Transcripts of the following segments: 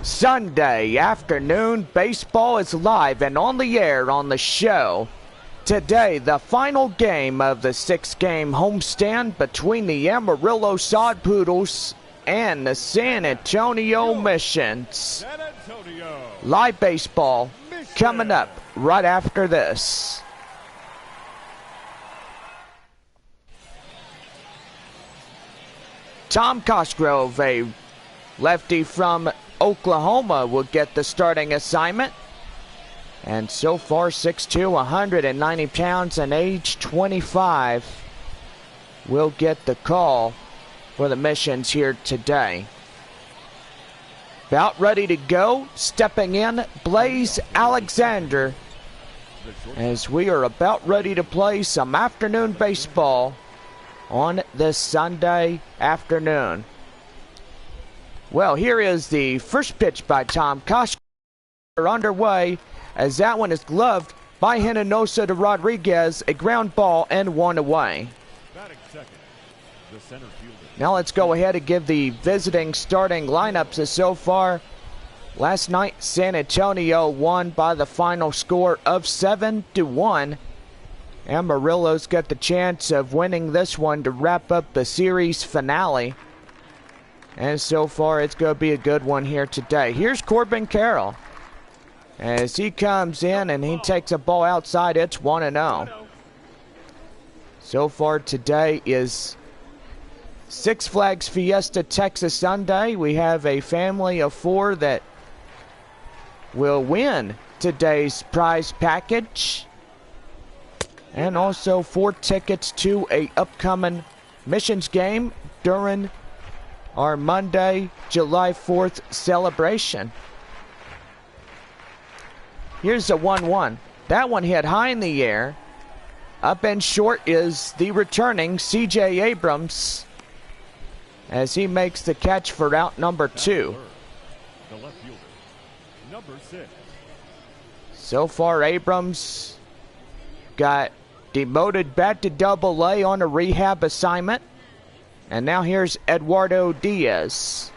Sunday afternoon, baseball is live and on the air on the show. Today, the final game of the 6-game homestand between the Amarillo Sod Poodles and the San Antonio Missions. Live baseball coming up right after this. Tom Cosgrove, a lefty from Oklahoma, will get the starting assignment. And so far, 6'2", 190 pounds, and age 25 will get the call for the Missions here today. About ready to go, stepping in, Blaze Alexander, as we are about ready to play some afternoon baseball on this Sunday afternoon. Well, here is the first pitch by Tom Cosgrove underway, as that one is gloved by Hinojosa to Rodriguez, a ground ball and one away. Now let's go ahead and give the visiting starting lineups as so far. Last night, San Antonio won by the final score of 7-1. Amarillo's got the chance of winning this one to wrap up the series finale. And so far, it's going to be a good one here today. Here's Corbin Carroll. As he comes in and he takes a ball outside, it's 1-0. So far today is Six Flags Fiesta Texas Sunday. We have a family of 4 that will win today's prize package. And also 4 tickets to a upcoming Missions game during our Monday, July 4th celebration. Here's a 1-1. That one hit high in the air. Up and short is the returning C.J. Abrams, as he makes the catch for out number 2. The left fielder, number 6. So far, Abrams got demoted back to Double-A on a rehab assignment. And now here's Eduardo Diaz.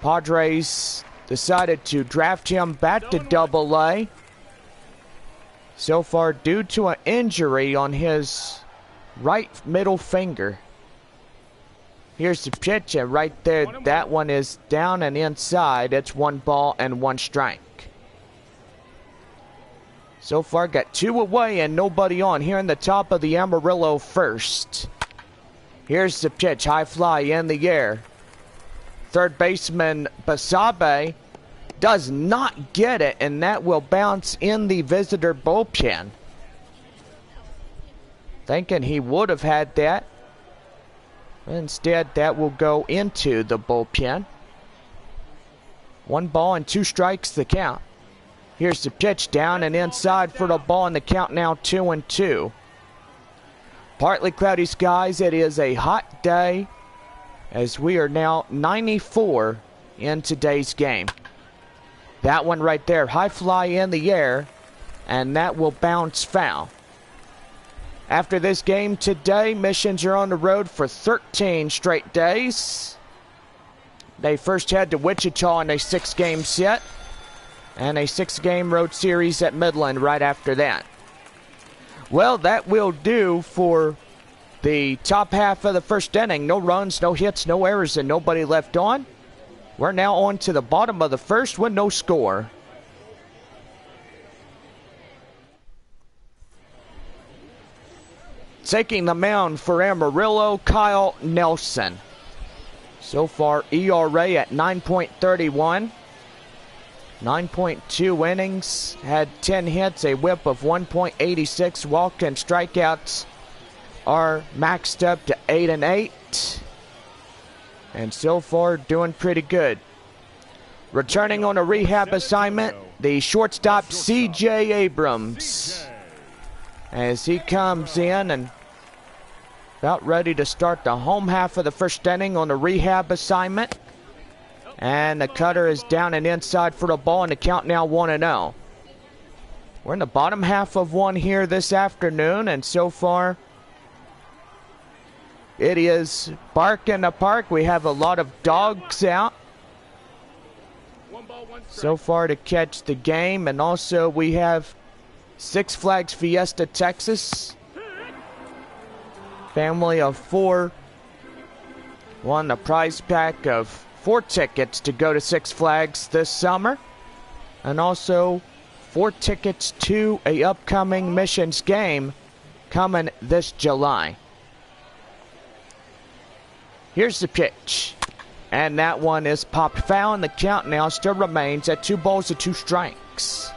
Padres decided to draft him back to Double-A. So far, due to an injury on his right middle finger. Here's the pitch, and right there, that one is down and inside. It's 1 ball and 1 strike. So far, got 2 away and nobody on here in the top of the Amarillo first. Here's the pitch, high fly in the air. Third baseman Basabe does not get it, and that will bounce in the visitor bullpen. Thinking he would have had that. Instead, that will go into the bullpen. 1 ball and 2 strikes the count. Here's the pitch, down and inside for the ball, and the count now 2-2. Partly cloudy skies. It is a hot day, as we are now 94 in today's game. That one right there, high fly in the air, and that will bounce foul. After this game today, Missions are on the road for 13 straight days. They first head to Wichita in a 6-game set, and a 6-game road series at Midland right after that. Well, that will do for the top half of the first inning. No runs, no hits, no errors, and nobody left on. We're now on to the bottom of the first with no score. Taking the mound for Amarillo, Kyle Nelson. So far, ERA at 9.31. 9.2 innings, had 10 hits, a whip of 1.86. Walk and strikeouts are maxed up to 8 and 8. And so far, doing pretty good. Returning on a rehab assignment, the shortstop C.J. Abrams, as he comes in and about ready to start the home half of the first inning on a rehab assignment. And the cutter is down and inside for the ball, and the count now 1-0. We're in the bottom half of one here this afternoon, and so far it is bark in the park. We have a lot of dogs out so far to catch the game. And also we have Six Flags Fiesta Texas. Family of 4 won a prize pack of 4 tickets to go to Six Flags this summer. And also 4 tickets to a upcoming Missions game coming this July. Here's the pitch. And that one is popped foul, and the count now still remains at 2 balls and 2 strikes.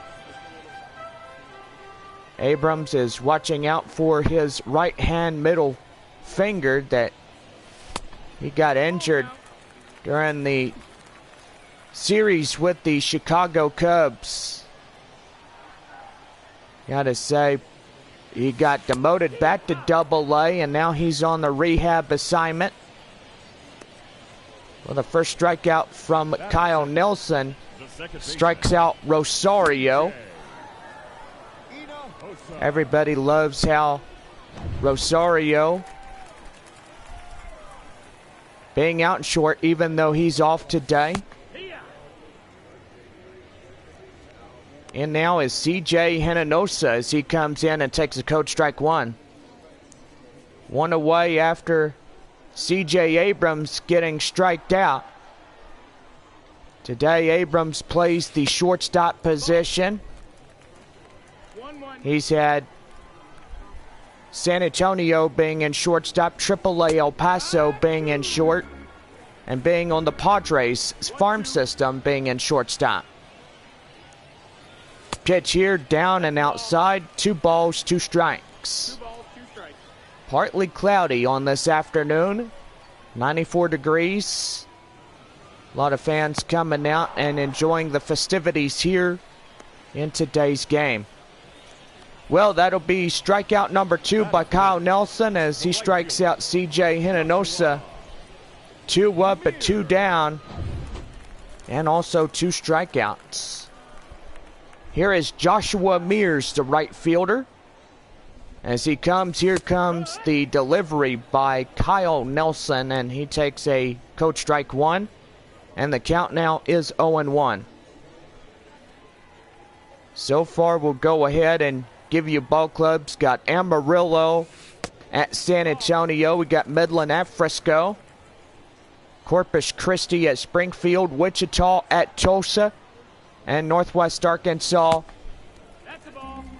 Abrams is watching out for his right hand middle finger that he got injured during the series with the Chicago Cubs. Gotta say, he got demoted back to Double-A, and now he's on the rehab assignment. Well, the first strikeout from Kyle Nelson strikes out Rosario. Everybody loves how Rosario being out in short, even though he's off today. And now is CJ Hinojosa as he comes in and takes a code strike 1. 1 away after CJ Abrams getting striked out. Today Abrams plays the shortstop position. He's had San Antonio being in shortstop, AAA El Paso being in short, and being on the Padres farm system being in shortstop. Pitch here, down and outside, 2 balls, 2 strikes. Partly cloudy on this afternoon, 94 degrees. A lot of fans coming out and enjoying the festivities here in today's game. Well, that'll be strikeout number 2 by Kyle Nelson as he strikes out CJ Hinojosa. 2 up and 2 down, and also 2 strikeouts. Here is Joshua Mears, the right fielder. As he comes, here comes the delivery by Kyle Nelson, and he takes a code strike 1, and the count now is 0-1. So far, we'll go ahead and give you ball clubs. Got Amarillo at San Antonio. We got Midland at Frisco. Corpus Christi at Springfield. Wichita at Tulsa. And Northwest Arkansas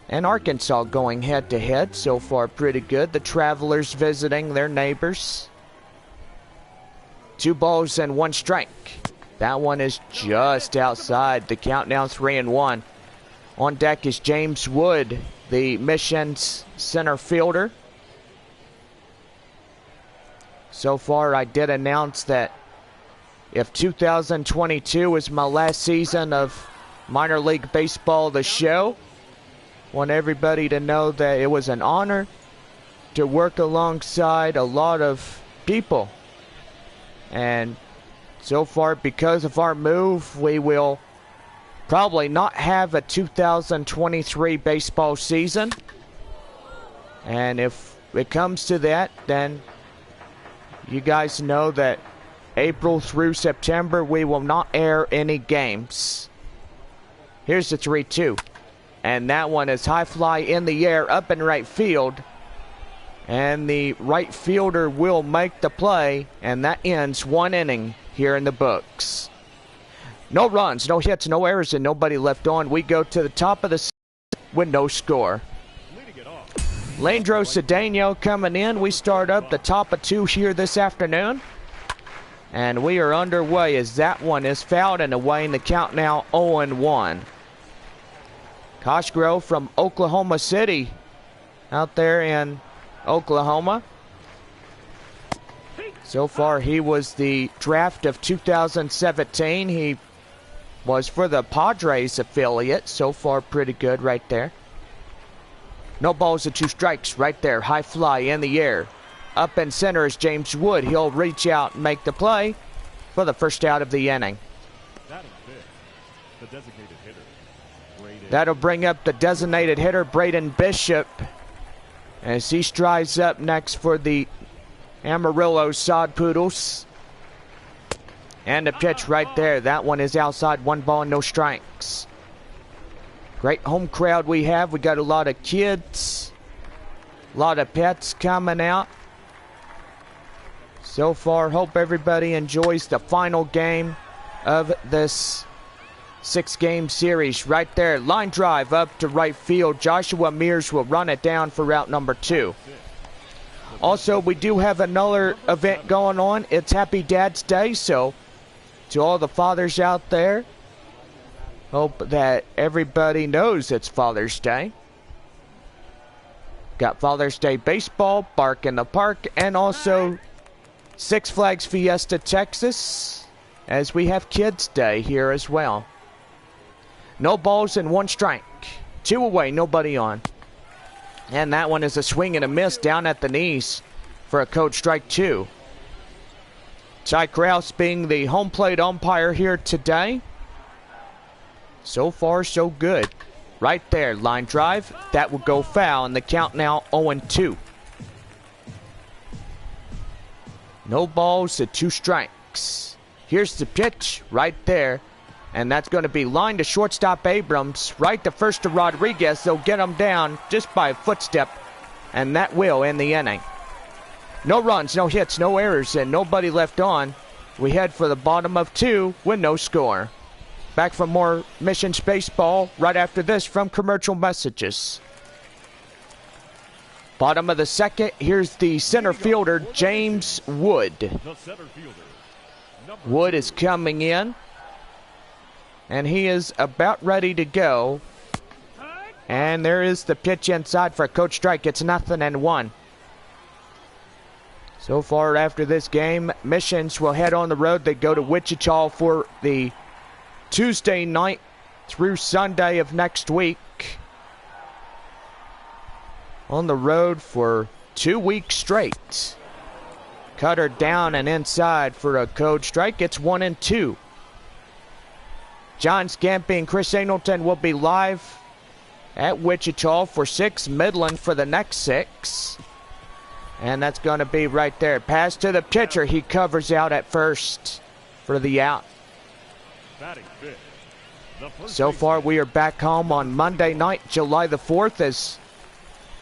and Arkansas going head-to-head. So far, pretty good. The Travelers visiting their neighbors. 2 balls and 1 strike. That one is just outside. The count now 3-1. On deck is James Wood, the Missions center fielder. So far, I did announce that if 2022 is my last season of minor league baseball, the show, want everybody to know that it was an honor to work alongside a lot of people. And so far, because of our move, we will probably not have a 2023 baseball season. And if it comes to that, then you guys know that April through September, we will not air any games. Here's the 3-2. And that one is high fly in the air up in right field. And the right fielder will make the play. And that ends 1 inning here in the books. No runs, no hits, no errors, and nobody left on. We go to the top of the with no score. Leandro Cedeno coming in. We start up the top of 2 here this afternoon. And we are underway as that one is fouled and away in the count now 0-1. Cosgrove from Oklahoma City out there in Oklahoma. So far, he was the draft of 2017. He was for the Padres affiliate. So far, pretty good right there. No balls and 2 strikes right there. High fly in the air. Up in center is James Wood. He'll reach out and make the play for the first out of the inning. That'll bring up the designated hitter, Braden Bishop, as he strides up next for the Amarillo Sod Poodles. And the pitch right there. That one is outside. 1 ball and no strikes. Great home crowd we have. We got a lot of kids. A lot of pets coming out. So far, hope everybody enjoys the final game of this 6-game series. Right there, line drive up to right field. Joshua Mears will run it down for route number 2. Also, we do have another event going on. It's Happy Dad's Day, so to all the fathers out there, hope that everybody knows it's Father's Day. Got Father's Day baseball, Bark in the Park, and also Six Flags Fiesta Texas, as we have Kids Day here as well. No balls and 1 strike. 2 away, nobody on. And that one is a swing and a miss down at the knees for a code strike 2. Ty Krause being the home plate umpire here today. So far, so good. Right there, line drive. That will go foul, and the count now 0-2. No balls and 2 strikes. Here's the pitch right there. And that's going to be line to shortstop Abrams. Right to first to Rodriguez. They'll get him down just by a footstep. And that will end the inning. No runs, no hits, no errors, and nobody left on. We head for the bottom of 2 with no score. Back for more Missions Baseball right after this from commercial messages. Bottom of the 2nd, here's the center fielder, James Wood. Wood is coming in, and he is about ready to go. And there is the pitch inside for a code strike. It's 0-1. So far after this game, Missions will head on the road. They go to Wichita for the Tuesday night through Sunday of next week. On the road for 2 weeks straight. Cutter down and inside for a code strike. It's 1-2. John Scampy and Chris Angleton will be live at Wichita for 6. Midland for the next 6. And that's going to be right there. Pass to the pitcher. He covers out at first for the out. So far, we are back home on Monday night, July the 4th, as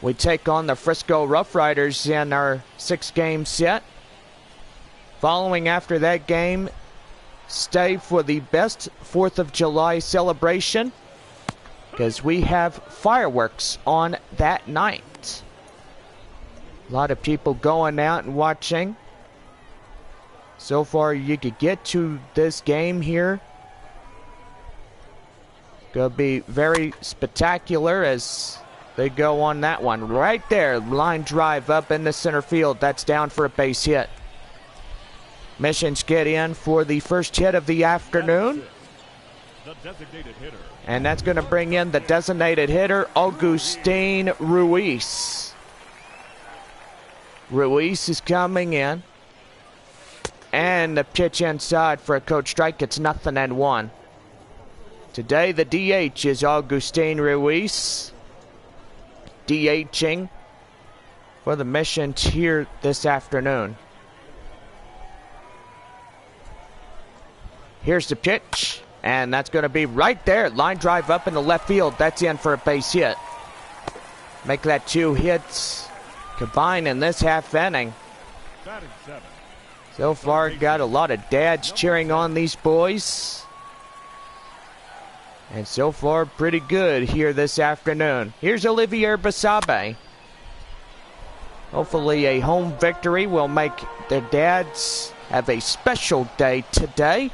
we take on the Frisco Rough Riders in our 6-game set. Following after that game, stay for the best 4th of July celebration, because we have fireworks on that night. A lot of people going out and watching. So far, you could get to this game here. Gonna be very spectacular as they go on that one. Right there, line drive up in the center field. That's down for a base hit. Missions get in for the first hit of the afternoon. And that's going to bring in the designated hitter, Augustine Ruiz. Ruiz is coming in. And the pitch inside for a code strike. It's 0-1. Today the DH is Augustine Ruiz. DHing for the Missions here this afternoon. Here's the pitch. And that's going to be right there. Line drive up in the left field. That's in for a base hit. Make that 2 hits combined in this half inning. So far, got a lot of dads cheering on these boys. And so far, pretty good here this afternoon. Here's Olivier Basabe. Hopefully a home victory will make their dads have a special day today.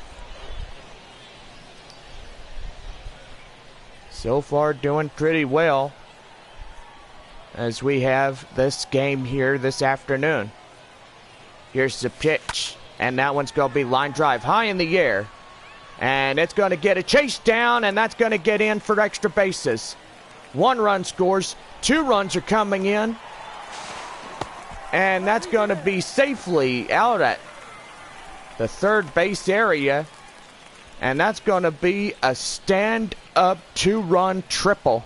So far, doing pretty well as we have this game here this afternoon. Here's the pitch, and that one's going to be line drive high in the air. And it's going to get a chase down, and that's going to get in for extra bases. 1 run scores, 2 runs are coming in. And that's going to be safely out at the third base area. And that's going to be a stand-up 2-run triple.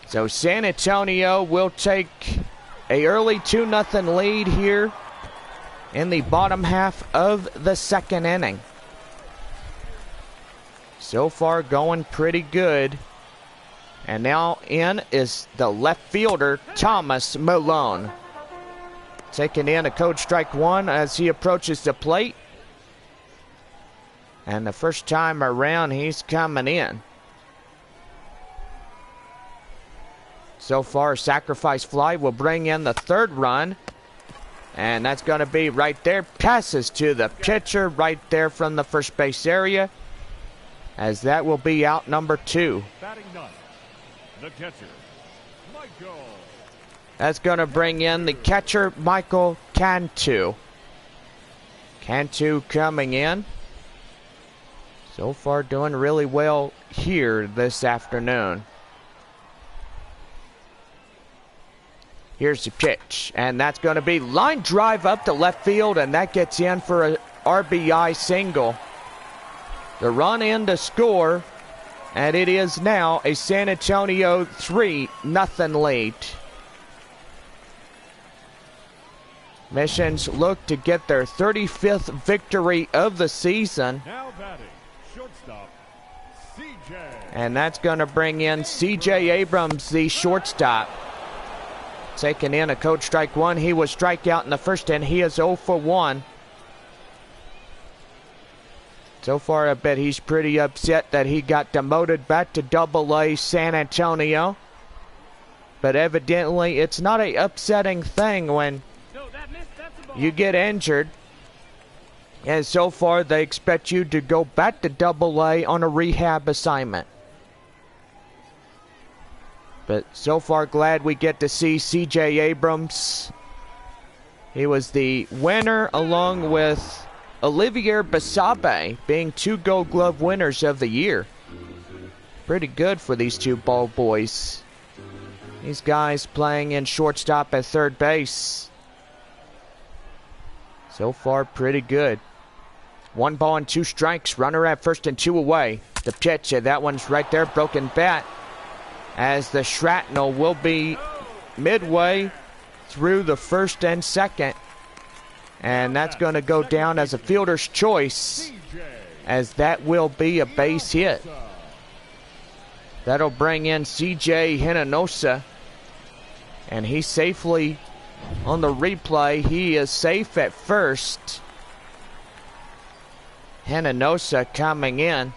So San Antonio will take a early 2-0 lead here in the bottom half of the second inning. So far going pretty good. And now in is the left fielder, Thomas Malone. Taking in a code strike one as he approaches the plate. And the first time around, he's coming in. So far, a sacrifice fly will bring in the third run. And that's going to be right there. Passes to the pitcher right there from the first base area. As that will be out number 2. Batting ninth, the catcher, Michael. That's going to bring in the catcher, Michael Cantu. Cantu coming in. So far doing really well here this afternoon. Here's the pitch, and that's going to be line drive up to left field, and that gets in for a RBI single. The run in to score, and it is now a San Antonio 3-0 lead. Missions look to get their 35th victory of the season. Now batting, shortstop, CJ. And that's going to bring in CJ Abrams, the shortstop. Taking in a code strike one. He was strikeout in the first inning. He is 0 for 1. So far, I bet he's pretty upset that he got demoted back to Double-A San Antonio. But evidently, it's not an upsetting thing when you get injured. And so far, they expect you to go back to Double-A on a rehab assignment. But so far, glad we get to see CJ Abrams. He was the winner along with Olivier Basabe, being 2 Gold Glove winners of the year. Pretty good for these 2 ball boys. These guys playing in shortstop at third base. So far, pretty good. 1 ball and 2 strikes. Runner at first and 2 away. The pitch, that one's right there. Broken bat. As the shrapnel will be midway through the first and second. And that's going to go down as a fielder's choice, as that will be a base hit. That'll bring in CJ Hinojosa. And he's safely on the replay. He is safe at first. Hinojosa coming in.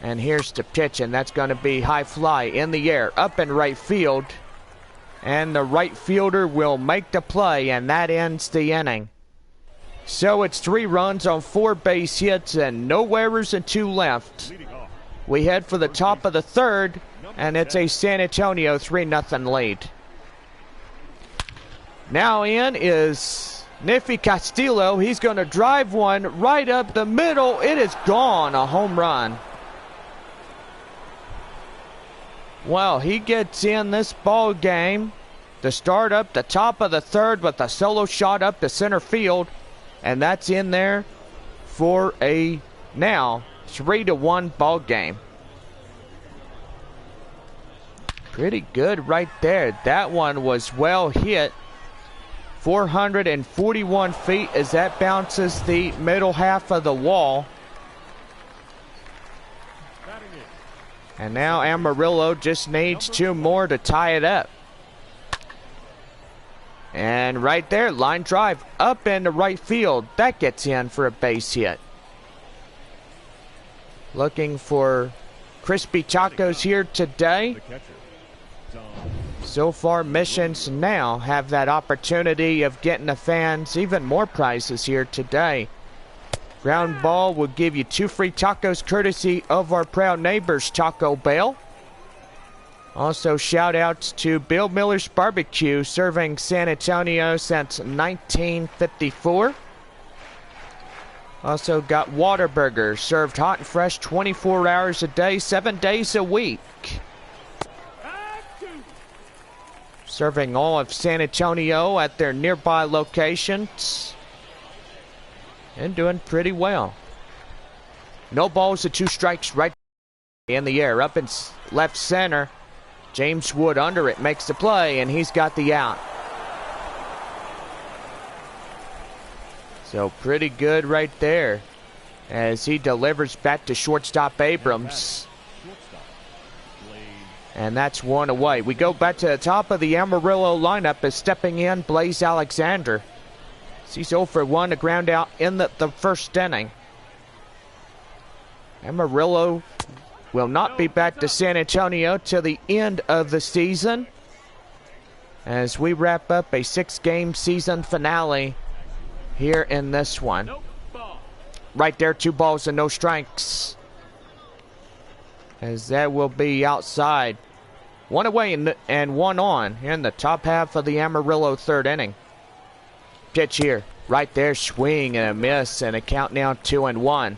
And here's the pitch, and that's going to be high fly in the air, up in right field. And the right fielder will make the play, and that ends the inning. So it's 3 runs on 4 base hits and no errors and 2 left. We head for the top of the third, and it's a San Antonio 3-0 lead. Now in is Niffy Castillo. He's going to drive one right up the middle. It is gone, a home run. Well, he gets in this ball game to start up the top of the third with a solo shot up to center field. And that's in there for a now 3-1 ball game. Pretty good right there. That one was well hit. 441 feet as that bounces the middle half of the wall. And now Amarillo just needs 2 more to tie it up. And right there, line drive up into right field. That gets in for a base hit. Looking for crispy tacos here today. So far, Missions now have that opportunity of getting the fans even more prizes here today. Ground ball will give you 2 free tacos courtesy of our proud neighbors, Taco Bell. Also, shout outs to Bill Miller's Barbecue, serving San Antonio since 1954. Also got Whataburger, served hot and fresh 24 hours a day, 7 days a week. Serving all of San Antonio at their nearby locations. And doing pretty well. No balls and 2 strikes right in the air. Up in left center. James Wood under it makes the play, and he's got the out. So pretty good right there as he delivers back to shortstop Abrams. And that's one away. We go back to the top of the Amarillo lineup as stepping in Blaze Alexander. He's 0 for 1 to ground out in the first inning. Amarillo will not be back to San Antonio till the end of the season as we wrap up a 6-game season finale here in this one. Right there, 2 balls and no strikes, as that will be outside. 1 away and 1 on in the top half of the Amarillo third inning. Pitch here, right there, swing and a miss, and a count now 2-1.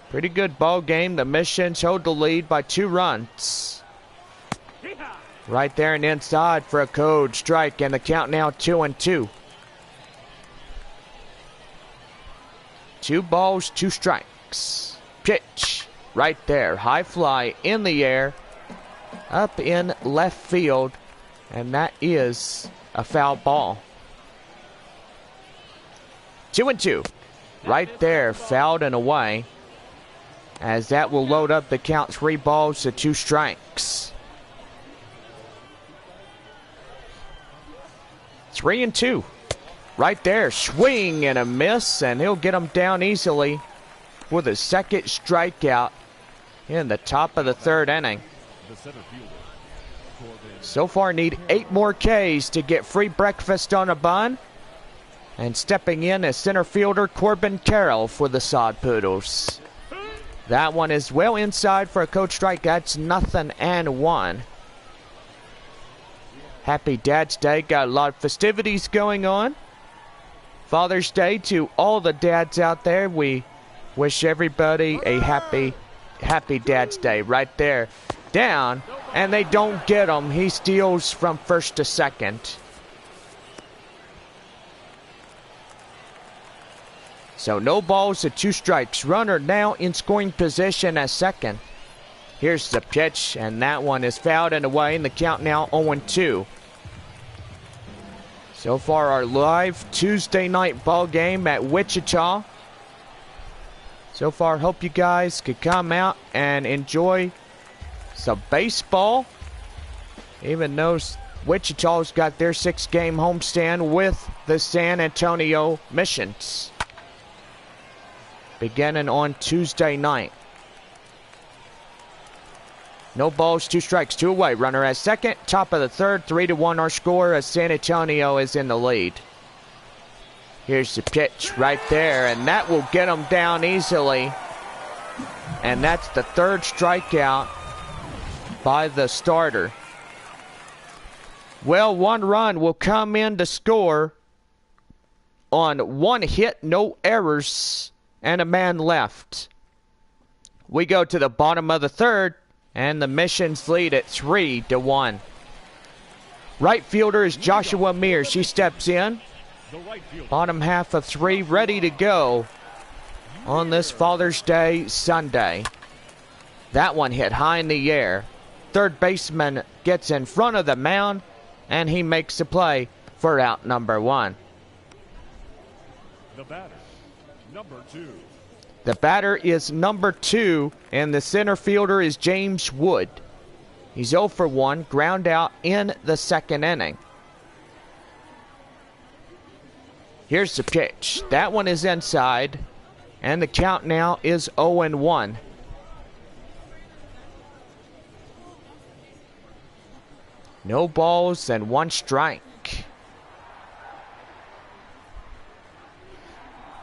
Pretty good ball game. The Missions hold the lead by 2 runs. Right there and inside for a code strike, and the count now 2-2. 2 balls, 2 strikes. Pitch right there, high fly in the air, up in left field, and that is a foul ball. 2-2. Right there, fouled and away, as that will load up the count 3 balls to 2 strikes. 3-2. Right there, swing and a miss, and he'll get him down easily with a second strikeout in the top of the third inning. So far need 8 more Ks to get free breakfast on a bun. And stepping in as center fielder Corbin Carroll for the Sod Poodles. That one is well inside for a code strike. That's 0-1. Happy Dad's Day. Got a lot of festivities going on. Father's Day to all the dads out there. We wish everybody a happy Dad's Day. Right there. Down. And they don't get him. He steals from first to second. So no balls to 2 strikes. Runner now in scoring position at second. Here's the pitch, and that one is fouled and away, and the count now 0-2. So far our live Tuesday night ball game at Wichita. So far, hope you guys could come out and enjoy some baseball. Even though Wichita's got their 6-game homestand with the San Antonio Missions, beginning on Tuesday night. No balls, 2 strikes, 2 away. Runner at second. Top of the third, 3-1 our score as San Antonio is in the lead. Here's the pitch right there, and that will get him down easily. And that's the 3rd strikeout by the starter. Well, 1 run will come in to score on 1 hit, no errors, and a man left. We go to the bottom of the third, and the Missions lead at 3-1. Right fielder is Joshua Mears. She steps in. Bottom half of 3, ready to go on this Father's Day Sunday. That one hit high in the air. Third baseman gets in front of the mound, and he makes the play for out number 1. The batter, number 2. The batter is number 2, and the center fielder is James Wood. He's 0 for 1, ground out in the 2nd inning. Here's the pitch. That one is inside, and the count now is 0-1. No balls and 1 strike.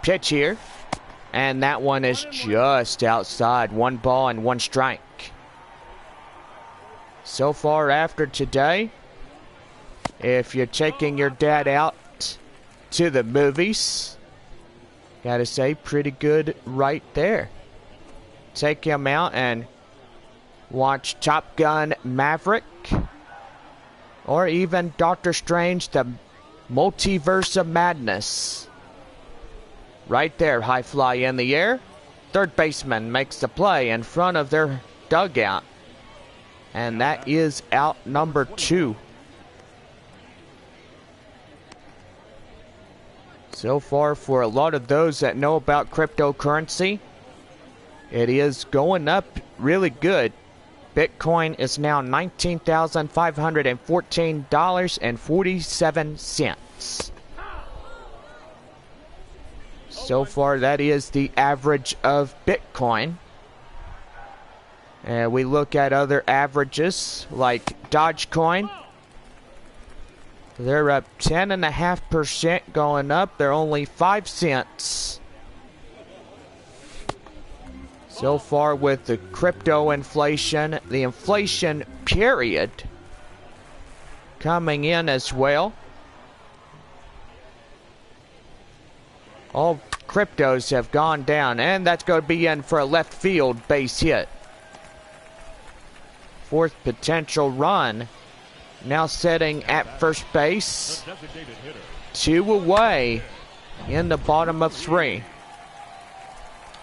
Pitch here. And that one is just outside. 1 ball and 1 strike. So far after today, if you're taking your dad out to the movies, gotta say, pretty good right there. Take him out and watch Top Gun Maverick, or even Doctor Strange, the Multiverse of Madness. Right there, high fly in the air. Third baseman makes the play in front of their dugout. And that is out number 2. So far, for a lot of those that know about cryptocurrency, it is going up really good. Bitcoin is now $19,514.47. So far, that is the average of Bitcoin. And we look at other averages like Dogecoin. They're up 10.5% going up. They're only 5 cents. So far with the crypto inflation, the inflation period coming in as well. All cryptos have gone down, and that's going to be in for a left field base hit. Fourth potential run. Now sitting at first base. 2 away in the bottom of 3.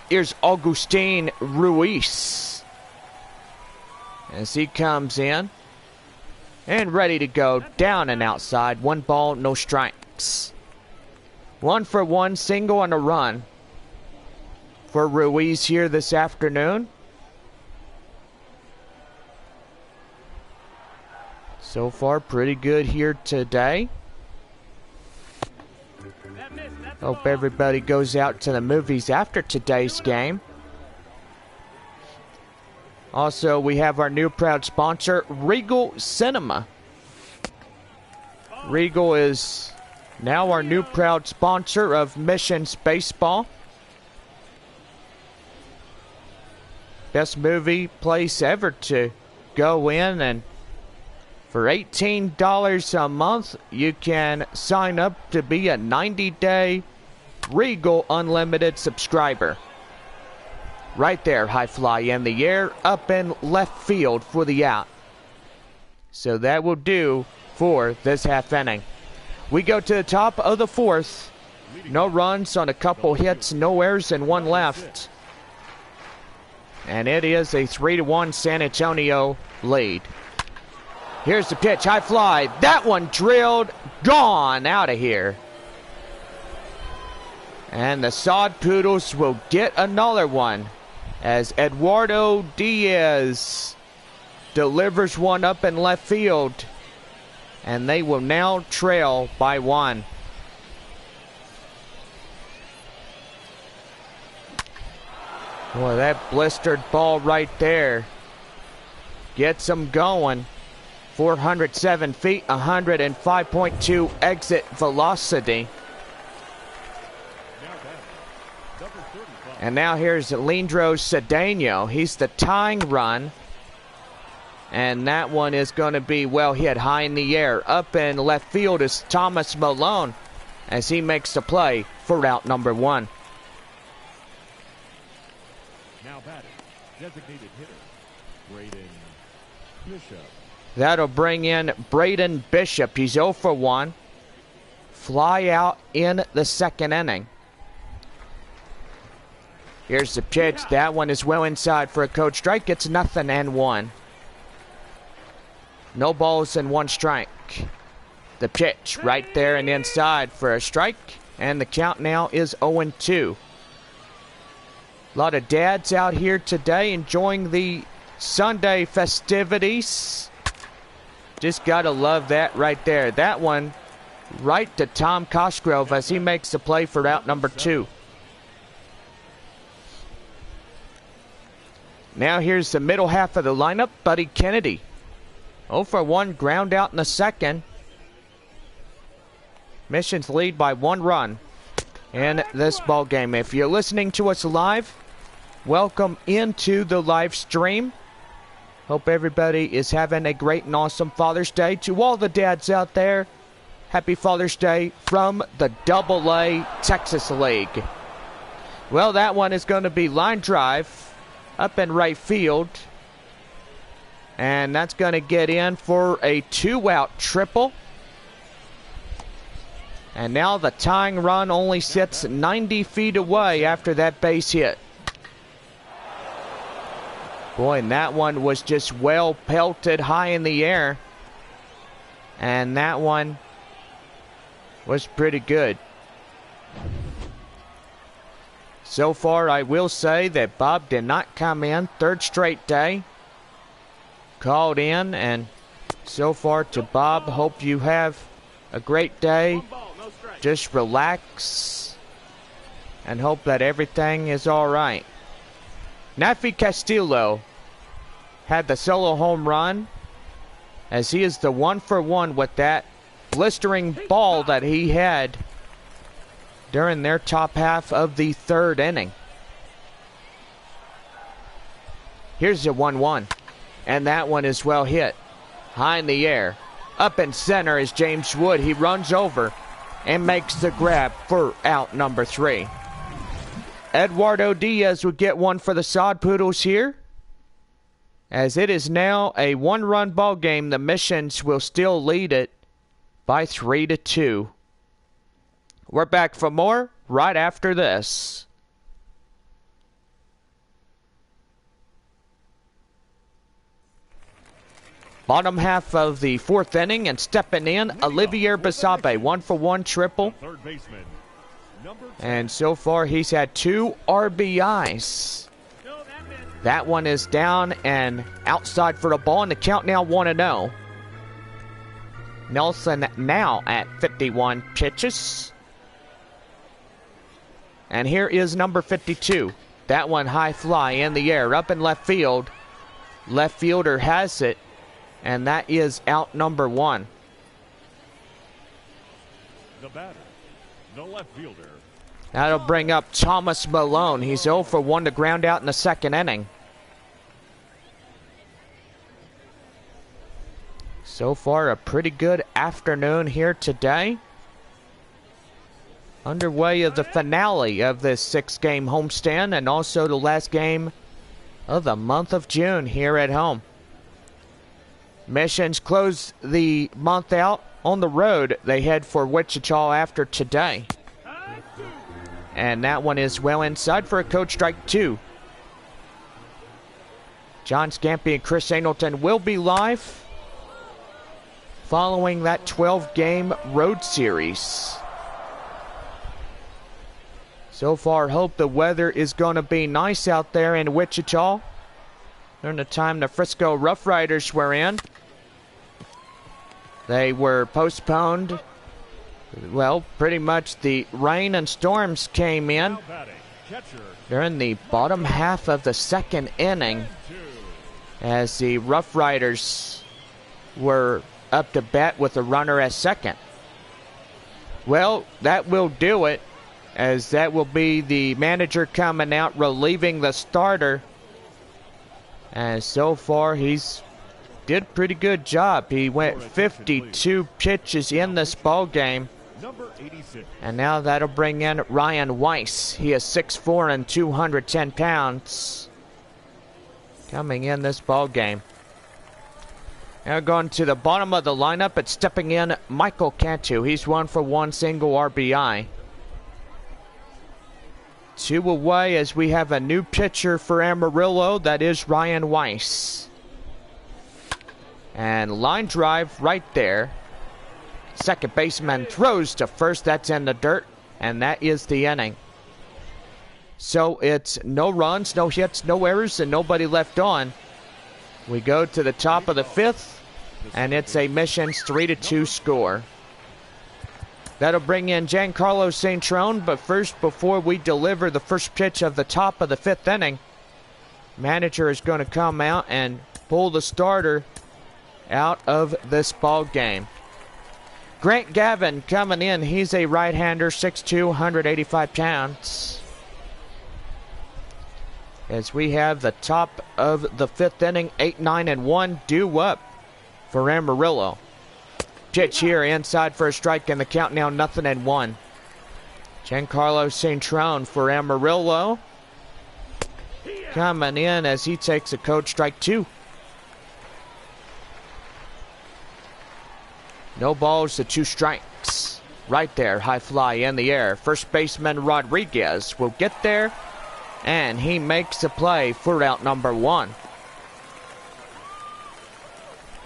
Here's Agustin Ruiz as he comes in and ready to go down and outside. 1 ball, no strikes. 1 for 1, single and a run for Ruiz here this afternoon. So far, pretty good here today. Hope everybody goes out to the movies after today's game. Also, we have our new proud sponsor, Regal Cinema. Regal is now our new proud sponsor of Missions Baseball. Best movie place ever to go in, and for $18 a month, you can sign up to be a 90-day Regal Unlimited subscriber. Right there, high fly in the air, up in left field for the out. So that will do for this half inning. We go to the top of the 4th. No runs on a couple hits, no errors, and 1 left. And it is a 3-1 San Antonio lead. Here's the pitch, high fly. That one drilled, gone out of here. And the Sod Poodles will get another one as Eduardo Diaz delivers one up in left field. And they will now trail by 1. Boy, that blistered ball right there gets them going. 407 feet, 105.2 exit velocity. And now here's Lindro Cedeno. He's the tying run. And that one is going to be well hit high in the air. Up in left field is Thomas Malone as he makes the play for route number 1. Now batting, designated hitter, Braden Bishop. That'll bring in Braden Bishop. He's 0 for 1. Fly out in the 2nd inning. Here's the pitch. That one is well inside for a code strike. It's 0-1. No balls and 1 strike. The pitch right there and inside for a strike. And the count now is 0-2. A lot of dads out here today enjoying the Sunday festivities. Just gotta love that right there. That one right to Tom Cosgrove as he makes the play for out number 2. Now here's the middle half of the lineup. Buddy Kennedy. 0 for 1, ground out in the 2nd. Missions lead by 1 run in this ball game. If you're listening to us live, welcome into the live stream. Hope everybody is having a great and awesome Father's Day. To all the dads out there, happy Father's Day from the AA Texas League. Well, that one is going to be line drive up in right field. And that's going to get in for a 2-out triple. And now the tying run only sits 90 feet away after that base hit. Boy, and that one was just well pelted high in the air. And that one was pretty good. So far, I will say that Bob did not come in. Third straight day. Called in, and so far to Bob, hope you have a great day. Just relax and hope that everything is alright. Nafi Castillo had the solo home run, as he is the 1-for-1 with that blistering ball that he had during their top half of the third inning. Here's a 1-1, and that one is well hit. High in the air. Up in center is James Wood. He runs over and makes the grab for out number 3. Eduardo Diaz would get one for the Sod Poodles here. As it is now a 1-run ball game, the Missions will still lead it by 3-2. We're back for more right after this. Bottom half of the fourth inning, and stepping in, Olivier Basabe, 1-for-1 triple. And so far, he's had 2 RBIs. That one is down and outside for the ball, and the count now 1-0. Nelson now at 51 pitches. And here is number 52. That one high fly in the air, up in left field. Left fielder has it, and that is out number 1. The batter, the left fielder. That'll bring up Thomas Malone. He's 0-for-1 to ground out in the second inning. So far, a pretty good afternoon here today. Underway of the finale of this 6-game homestand, and also the last game of the month of June here at home. Missions close the month out on the road. They head for Wichita after today. And that one is well inside for a code strike 2. John Scampy and Chris Angleton will be live following that 12-game road series. So far, hope the weather is going to be nice out there in Wichita during the time the Frisco Rough Riders were in. They were postponed. Well, pretty much the rain and storms came in during the bottom half of the second inning, as the Rough Riders were up to bat with a runner at second. Well, that will do it, as that will be the manager coming out relieving the starter. And so far, he's did a pretty good job. He went 52 pitches in this ball game. And now that'll bring in Ryan Weiss. He is 6'4" and 210 pounds coming in this ball game. Now going to the bottom of the lineup, it's stepping in Michael Cantu. He's 1-for-1 single RBI. 2 away as we have a new pitcher for Amarillo. That is Ryan Weiss. And line drive right there. Second baseman throws to first. That's in the dirt. And that is the inning. So it's no runs, no hits, no errors, and nobody left on. We go to the top of the 5th, and it's a Missions 3-2 score. That'll bring in Giancarlo Saintrone, but first, before we deliver the first pitch of the top of the 5th inning, manager is going to come out and pull the starter out of this ball game. Grant Gavin coming in. He's a right-hander, 6'2", 185 pounds. As we have the top of the 5th inning, 8-9-1 due up for Amarillo. Pitch here inside for a strike, and the count now 0-1. Giancarlo Saintrone for Amarillo coming in as he takes a code strike 2. No balls to 2 strikes. Right there, high fly in the air. First baseman Rodriguez will get there, and he makes a play for out number 1.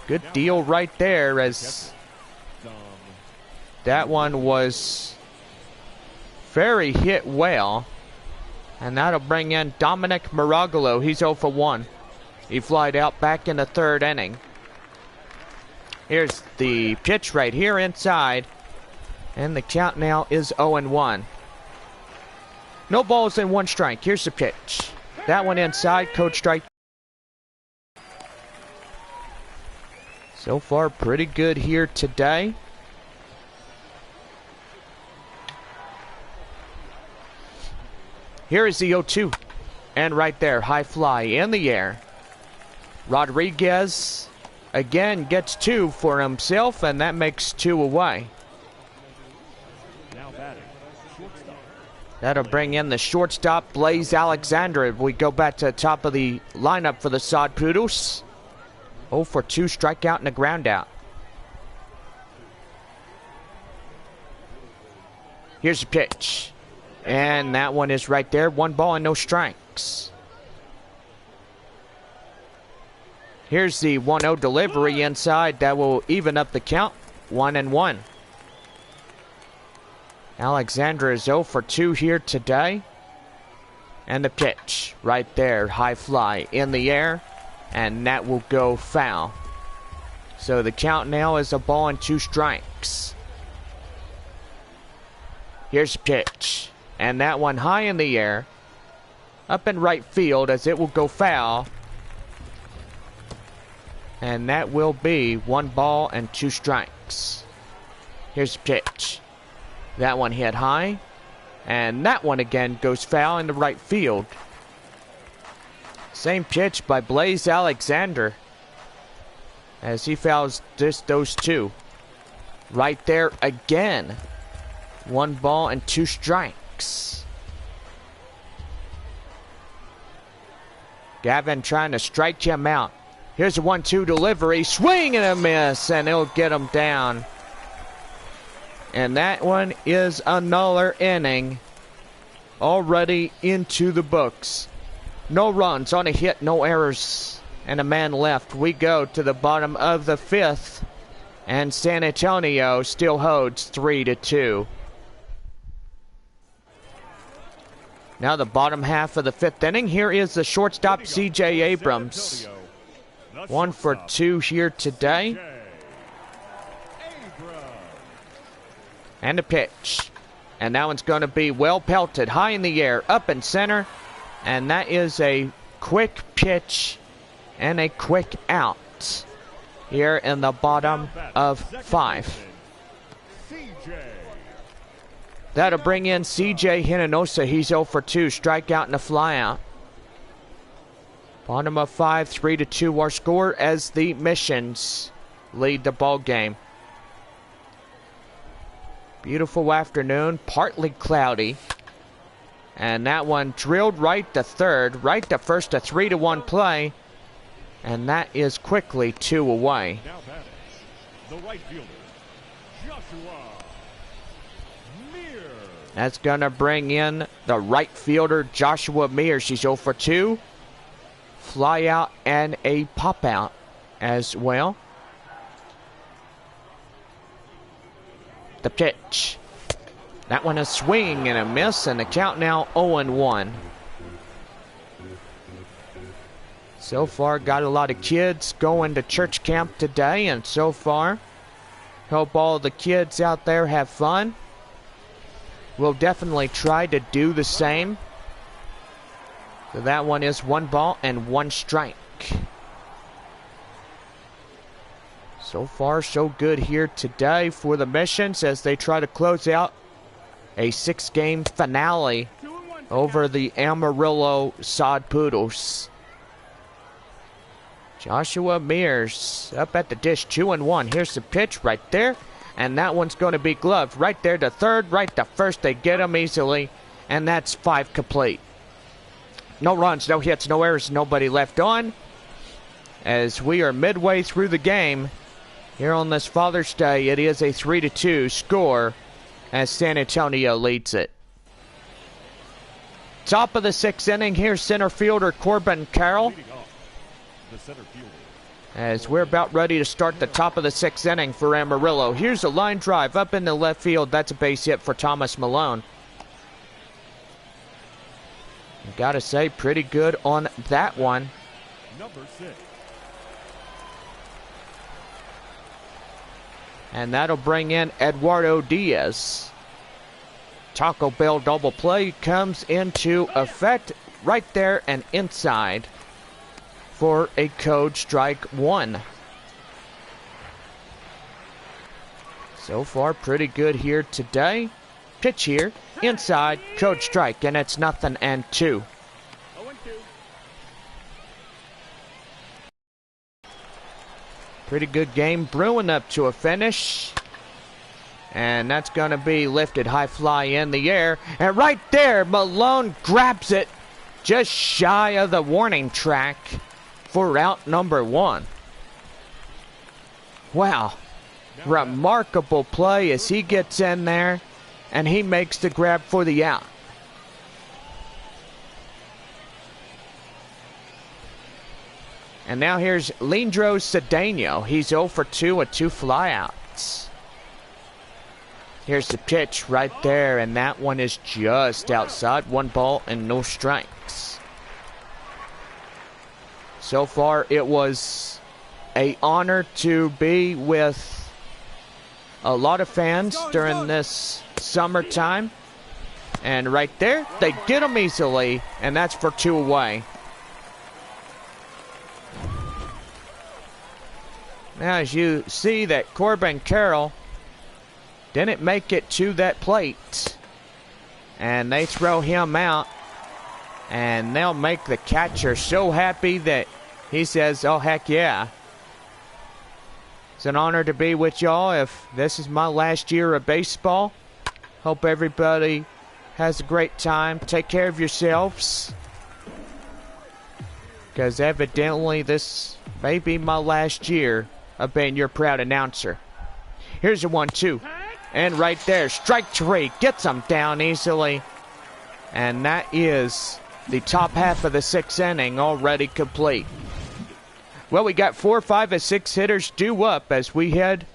Good deal right there, as that one was very hit well. And that'll bring in Dominic Maragalo. He's 0 for 1. He flied out back in the 3rd inning. Here's the pitch right here inside. And the count now is 0-1. No balls and 1 strike. Here's the pitch. That one inside, code strike. So far, pretty good here today. Here is the 0-2. And right there, high fly in the air. Rodriguez again gets 2 for himself, and that makes 2 away. Now batting, shortstop. That'll bring in the shortstop, Blaze Alexander. We go back to the top of the lineup for the Sod Poodles. 0 for 2, strikeout and a ground out. Here's the pitch. And that one is right there. 1 ball and no strikes. Here's the 1-0 delivery inside. That will even up the count. 1-1. Alexander is 0 for 2 here today. And the pitch right there. High fly in the air. And that will go foul. So the count now is 1 ball and 2 strikes. Here's the pitch. And that one high in the air. Up in right field as it will go foul. And that will be 1 ball and 2 strikes. Here's the pitch. That one hit high. And that one again goes foul in the right field. Same pitch by Blaze Alexander. As he fouls those 2. Right there again. 1 ball and 2 strikes. Gavin trying to strike him out. Here's a 1-2 delivery. Swing and a miss. And it'll get him down. And that one is another inning. Already into the books. No runs on a hit. No errors. And a man left. We go to the bottom of the 5th. And San Antonio still holds 3-2. Now the bottom half of the 5th inning. Here is the shortstop, C.J. Abrams. 1 for 2 here today. And a pitch. And that one's going to be well pelted. High in the air. Up in center. And that is a quick pitch. And a quick out. Here in the bottom of 5. That'll bring in C.J. Hinonosa. He's 0 for 2. Strikeout and a flyout. Bottom of 5, 3-2 our score as the Missions lead the ball game. Beautiful afternoon, partly cloudy. And that one drilled right to third, right to first, a 3-1 play. And that is quickly 2 away. Now batting, the right fielder, Joshua Mears. That's going to bring in the right fielder, Joshua Mears. She's 0 for 2. Fly out and a pop out as well. The pitch. That one a swing and a miss, and the count now 0-1. So far, got a lot of kids going to church camp today, and so far, hope all the kids out there have fun. We'll definitely try to do the same. So that one is 1 ball and 1 strike. So far, so good here today for the Missions as they try to close out a 6-game finale over the Amarillo Sod Poodles. Joshua Mears up at the dish, 2-1. Here's the pitch right there. And that one's going to be gloved right there to third, right to first. They get him easily. And that's 5 complete. No runs, no hits, no errors, nobody left on. As we are midway through the game here on this Father's Day, it is a 3-2 score as San Antonio leads it. Top of the 6th inning, here's center fielder Corbin Carroll. The center fielder. As we're about ready to start the top of the 6th inning for Amarillo. Here's a line drive up in the left field. That's a base hit for Thomas Malone. Gotta say, pretty good on that one. Number 6. And that'll bring in Eduardo Diaz. Taco Bell double play comes into effect right there and inside for a code strike 1. So far, pretty good here today. Pitch here, inside, code strike, and it's 0-2. Pretty good game brewing up to a finish. And that's going to be lifted high fly in the air. And right there, Malone grabs it just shy of the warning track for out number 1. Wow. Remarkable play as he gets in there and he makes the grab for the out. And now here's Leandro Cedeno. He's 0 for 2 with 2 flyouts. Here's the pitch right there, and that one is just outside. 1 ball and no strikes. So far, it was an honor to be with a lot of fans during this summertime. And right there, they get them easily, and that's for 2 away. Now, as you see that Corbin Carroll didn't make it to that plate. And they throw him out. And they'll make the catcher so happy that he says, oh, heck yeah. It's an honor to be with y'all. If this is my last year of baseball, hope everybody has a great time. Take care of yourselves. Because evidently this may be my last year of being your proud announcer. Here's a 1-2. And right there, strike 3. Gets him down easily. And that is the top half of the 6th inning already complete. Well, we got 4, 5, and 6 hitters due up as we head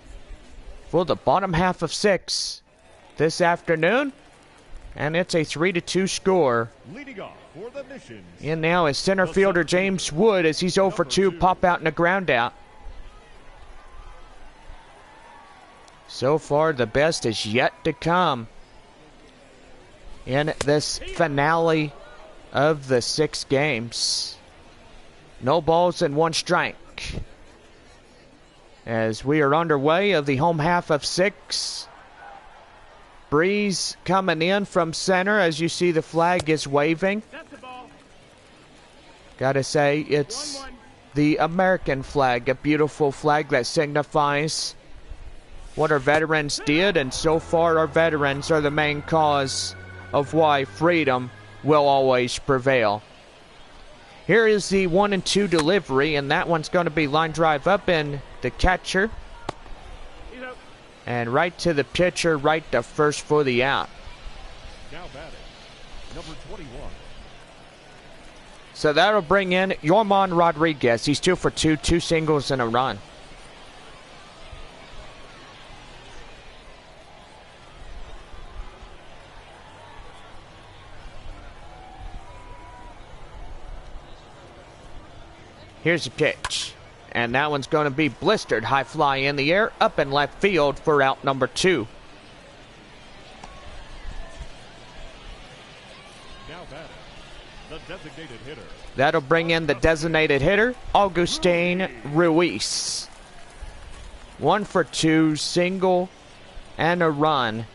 for the bottom half of 6 this afternoon. And it's a 3-2 score. Leading off for the Missions. And now is center fielder James Wood as he's 0 for 2, pop out and a ground out. So far, the best is yet to come in this finale of the 6 games. No balls and 1 strike. As we are underway of the home half of 6. Breeze coming in from center as you see the flag is waving. Gotta say, it's the American flag, a beautiful flag that signifies what our veterans did, and so far our veterans are the main cause of why freedom will always prevail. Here is the 1-2 delivery, and that one's going to be line drive up in the catcher. And right to the pitcher, right to first for the out. Now batting, number 21. So that'll bring in Yorman Rodriguez. He's 2 for 2, 2 singles and a run. Here's the pitch. And that one's going to be blistered. High fly in the air, up in left field for out number 2. Now batting, the designated hitter. That'll bring in the designated hitter, Augustine Ruiz. 1 for 2, single and a run.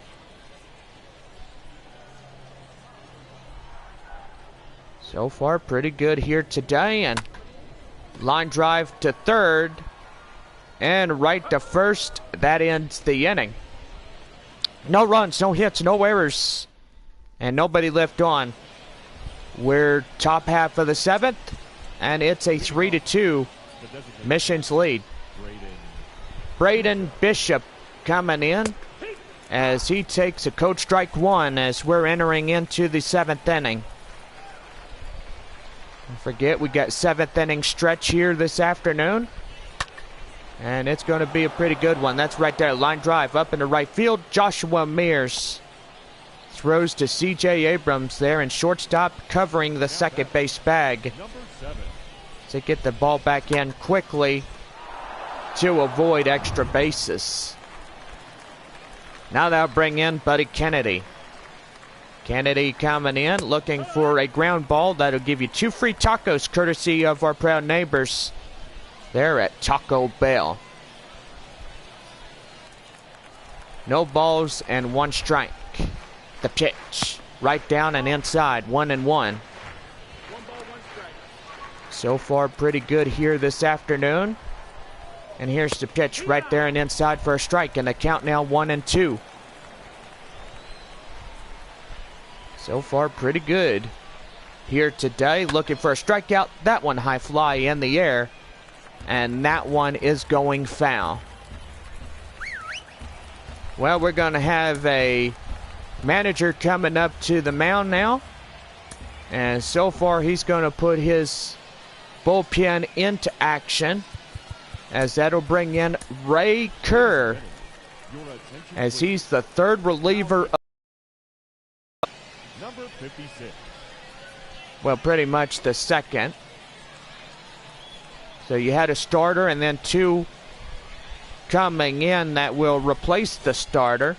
So far, pretty good here today, and line drive to third and right to first. That ends the inning. No runs, no hits, no errors, and nobody left on. We're top half of the 7th, and it's a 3-2 Missions lead. Braden Bishop coming in as he takes a code strike 1 as we're entering into the 7th inning. Don't forget, we got 7th inning stretch here this afternoon. And it's going to be a pretty good one. That's right there, line drive up into right field. Joshua Mears Throws to C.J. Abrams there, and shortstop covering the second base bag Number 7. to get the ball back in quickly to avoid extra bases. Now they'll bring in Buddy Kennedy. Kennedy coming in, looking for a ground ball that'll give you 2 free tacos courtesy of our proud neighbors there at Taco Bell. No balls and 1 strike. The pitch, right down and inside, 1-1. So far, pretty good here this afternoon. And here's the pitch right there and inside for a strike, and the count now 1-2. So far, pretty good here today. Looking for a strikeout. That one high fly in the air, and that one is going foul. Well, we're going to have a manager coming up to the mound now. And so far, he's going to put his bullpen into action, as that'll bring in Ray Kerr, as he's the 3rd reliever. Number 56. Well, pretty much the 2nd. So you had a starter and then 2 coming in that will replace the starter.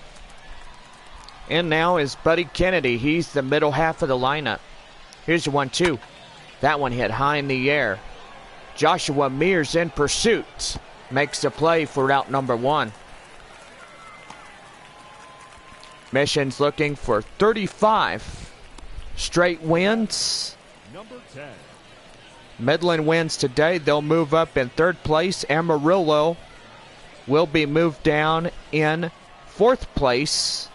And now is Buddy Kennedy. He's the middle half of the lineup. Here's the 1-2. That one hit high in the air. Joshua Mears in pursuit. Makes the play for out number 1. Mission's looking for 35 straight wins. Number 10. Midland wins today. They'll move up in 3rd place. Amarillo will be moved down in 4th place.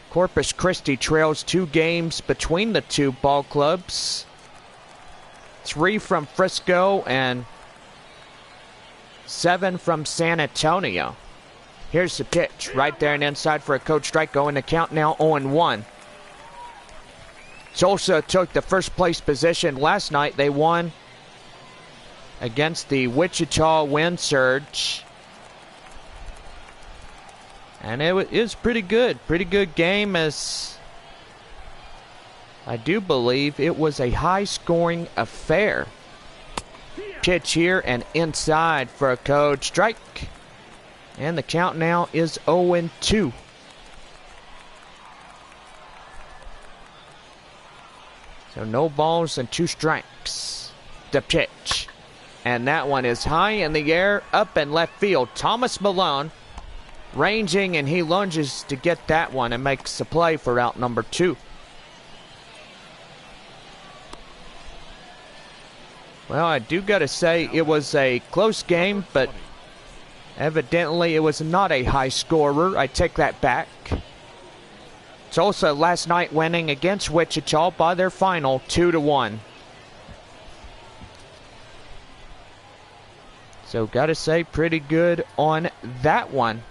Corpus Christi trails 2 games between the 2 ball clubs. 3 from Frisco and 7 from San Antonio. Here's the pitch right there and inside for a coach strike, going to count now 0-1. Tulsa took the 1st place position last night. They won against the Wichita Wind Surge. And it is pretty good. Pretty good game, as I do believe it was a high-scoring affair. Pitch here and inside for a coach strike. And the count now is 0-2. So no balls and 2 strikes. The pitch. And that one is high in the air, up in left field. Thomas Malone ranging, and he lunges to get that one and makes the play for out number 2. Well, I do got to say it was a close game, but evidently it was not a high scorer. I take that back. Tulsa last night winning against Wichita by their final 2-1. So got to say pretty good on that one.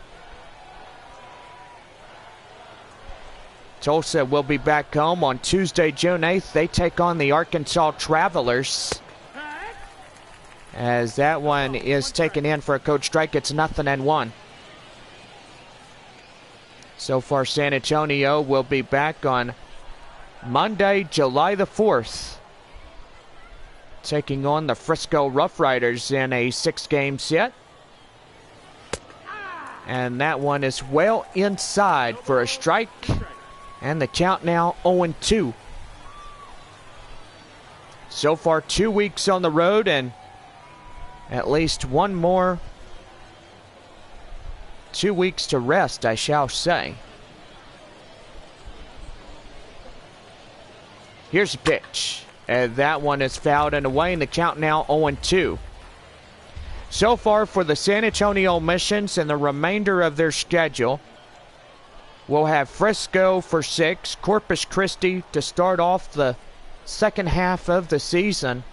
Tulsa will be back home on Tuesday, June 8th. They take on the Arkansas Travelers. As that one is taken in for a coach strike, it's 0-1. So far, San Antonio will be back on Monday, July the 4th, taking on the Frisco Rough Riders in a 6-game set. And that one is well inside for a strike. And the count now 0-2. So far, 2 weeks on the road and at least one more 2 weeks to rest, I shall say. Here's a pitch. And that one is fouled and away, and the count now 0-2. So far for the San Antonio Missions and the remainder of their schedule, we'll have Frisco for 6, Corpus Christi to start off the second half of the season.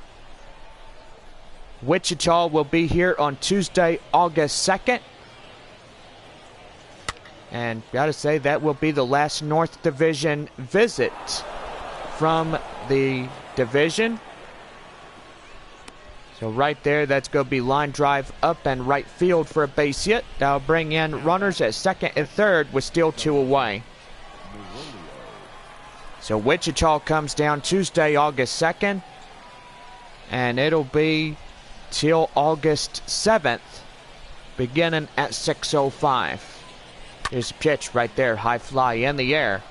Wichita will be here on Tuesday, August 2nd. And gotta say, that will be the last North Division visit from the division. So right there, that's going to be line drive up and right field for a base hit. That'll bring in runners at second and third with still 2 away. So Wichita comes down Tuesday, August 2nd. And it'll be till August 7th, beginning at 6:05. Here's a pitch right there, high fly in the air.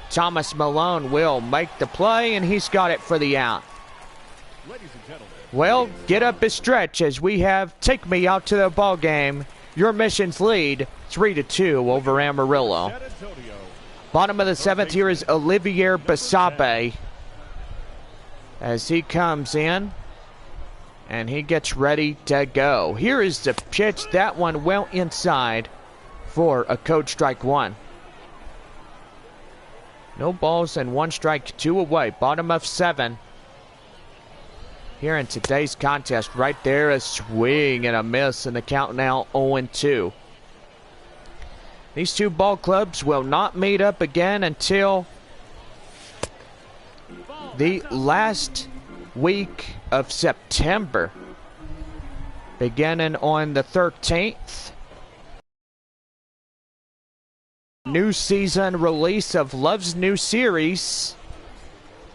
Thomas Malone will make the play, and he's got it for the out. Ladies and gentlemen. Well, get up a stretch as we have Take Me Out to the Ball Game. Your Missions lead 3-2 over Amarillo. Bottom of the 7th, here is Olivier Basabe as he comes in and he gets ready to go. Here is the pitch. That one well inside for a code strike 1. No balls and 1 strike, 2 away. Bottom of 7. Here in today's contest, right there, a swing and a miss, and the count now 0-2. These 2 ball clubs will not meet up again until the last week of September, beginning on the 13th. New season release of Love's new series,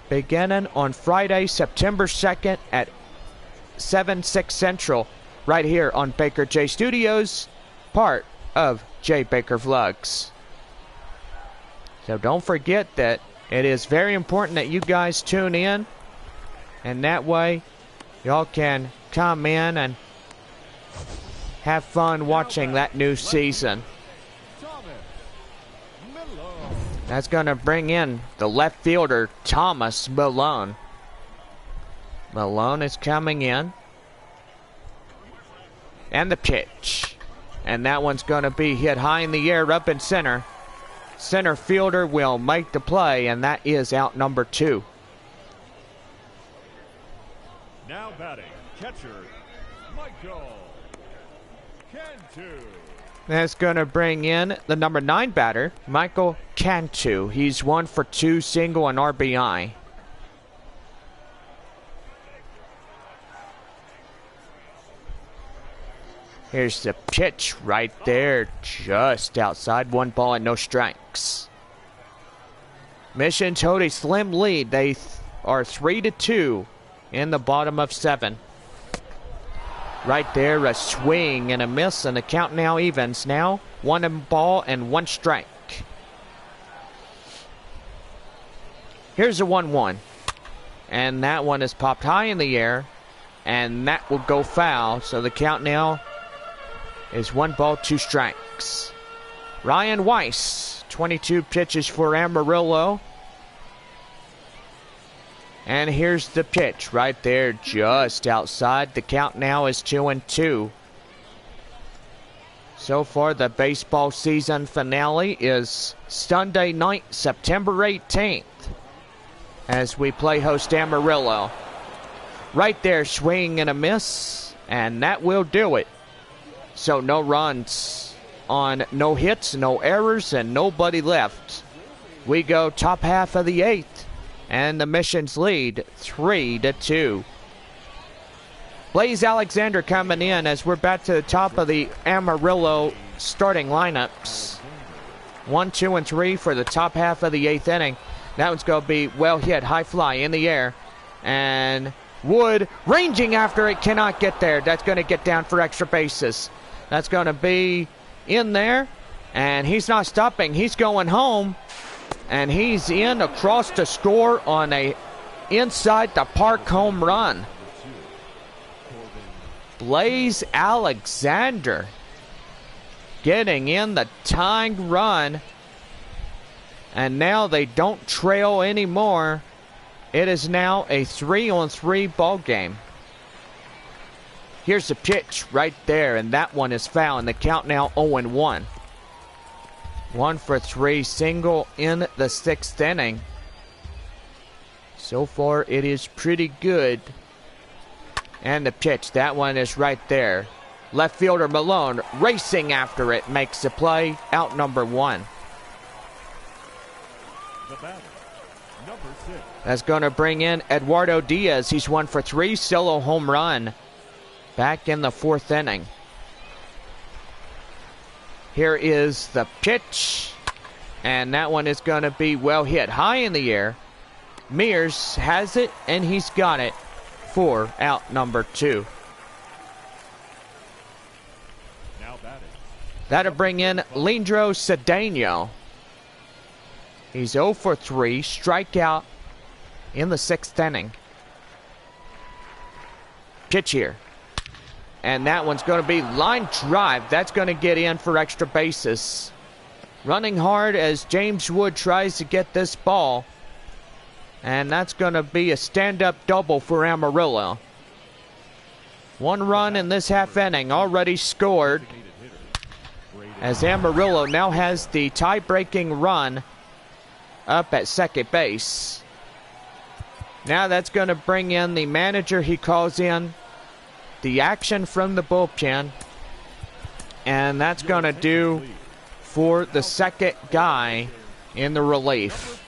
beginning on Friday, September 2nd at 7/6 Central, right here on Baker J Studios, part of JBakerVlogs. So don't forget that it is very important that you guys tune in, and that way y'all can come in and have fun watching that new season. That's going to bring in the left fielder, Thomas Malone. Malone is coming in. And the pitch. And that one's going to be hit high in the air up in center. Center fielder will make the play, and that is out number 2. Now batting, catcher, Michael Cantu. That's going to bring in the number 9 batter, Michael Cantu. He's 1 for 2, single and RBI. Here's the pitch right there, just outside. 1 ball and no strikes. Missions hold a slim lead. They are 3-2 in the bottom of 7. Right there, a swing and a miss, and the count now evens. Now 1 ball and 1 strike. Here's a 1-1. And that one is popped high in the air, and that will go foul. So the count now is 1 ball, 2 strikes. Ryan Weiss, 22 pitches for Amarillo. And here's the pitch right there, just outside. The count now is 2-2. So far, the baseball season finale is Sunday night, September 18th, as we play host Amarillo. Right there, swing and a miss, and that will do it. So no runs on no hits, no errors, and nobody left. We go top half of the 8th. And the Missions lead 3-2. Blaze Alexander coming in as we're back to the top of the Amarillo starting lineups. 1, 2, and 3 for the top half of the 8th inning. That one's going to be well hit, high fly in the air. And Wood ranging after it, cannot get there. That's going to get down for extra bases. That's going to be in there. And he's not stopping. He's going home. And he's in across to score on a inside the park home run. Blaze Alexander getting in the tying run. And now they don't trail anymore. It is now a 3-on-3 ball game. Here's the pitch right there, and that one is foul, and the count now 0-1. 1 for 3, single in the 6th inning. So far, it is pretty good. And the pitch, that one is right there. Left fielder Malone racing after it, makes the play, out number 1. The batter, number 6. That's going to bring in Eduardo Diaz. He's 1 for 3, solo home run. back in the 4th inning. Here is the pitch, and that one is going to be well hit high in the air. Mears has it, and he's got it for out number 2. Now batting. That'll bring in Leandro Cedeno. He's 0 for 3, strikeout in the 6th inning. Pitch here. And that one's going to be line drive. That's going to get in for extra bases. Running hard as James Wood tries to get this ball. And that's going to be a stand-up double for Amarillo. 1 run in this half inning already scored, as Amarillo now has the tie-breaking run up at second base. Now that's going to bring in the manager. He calls in the action from the bullpen, and that's going to do for the second guy in the relief.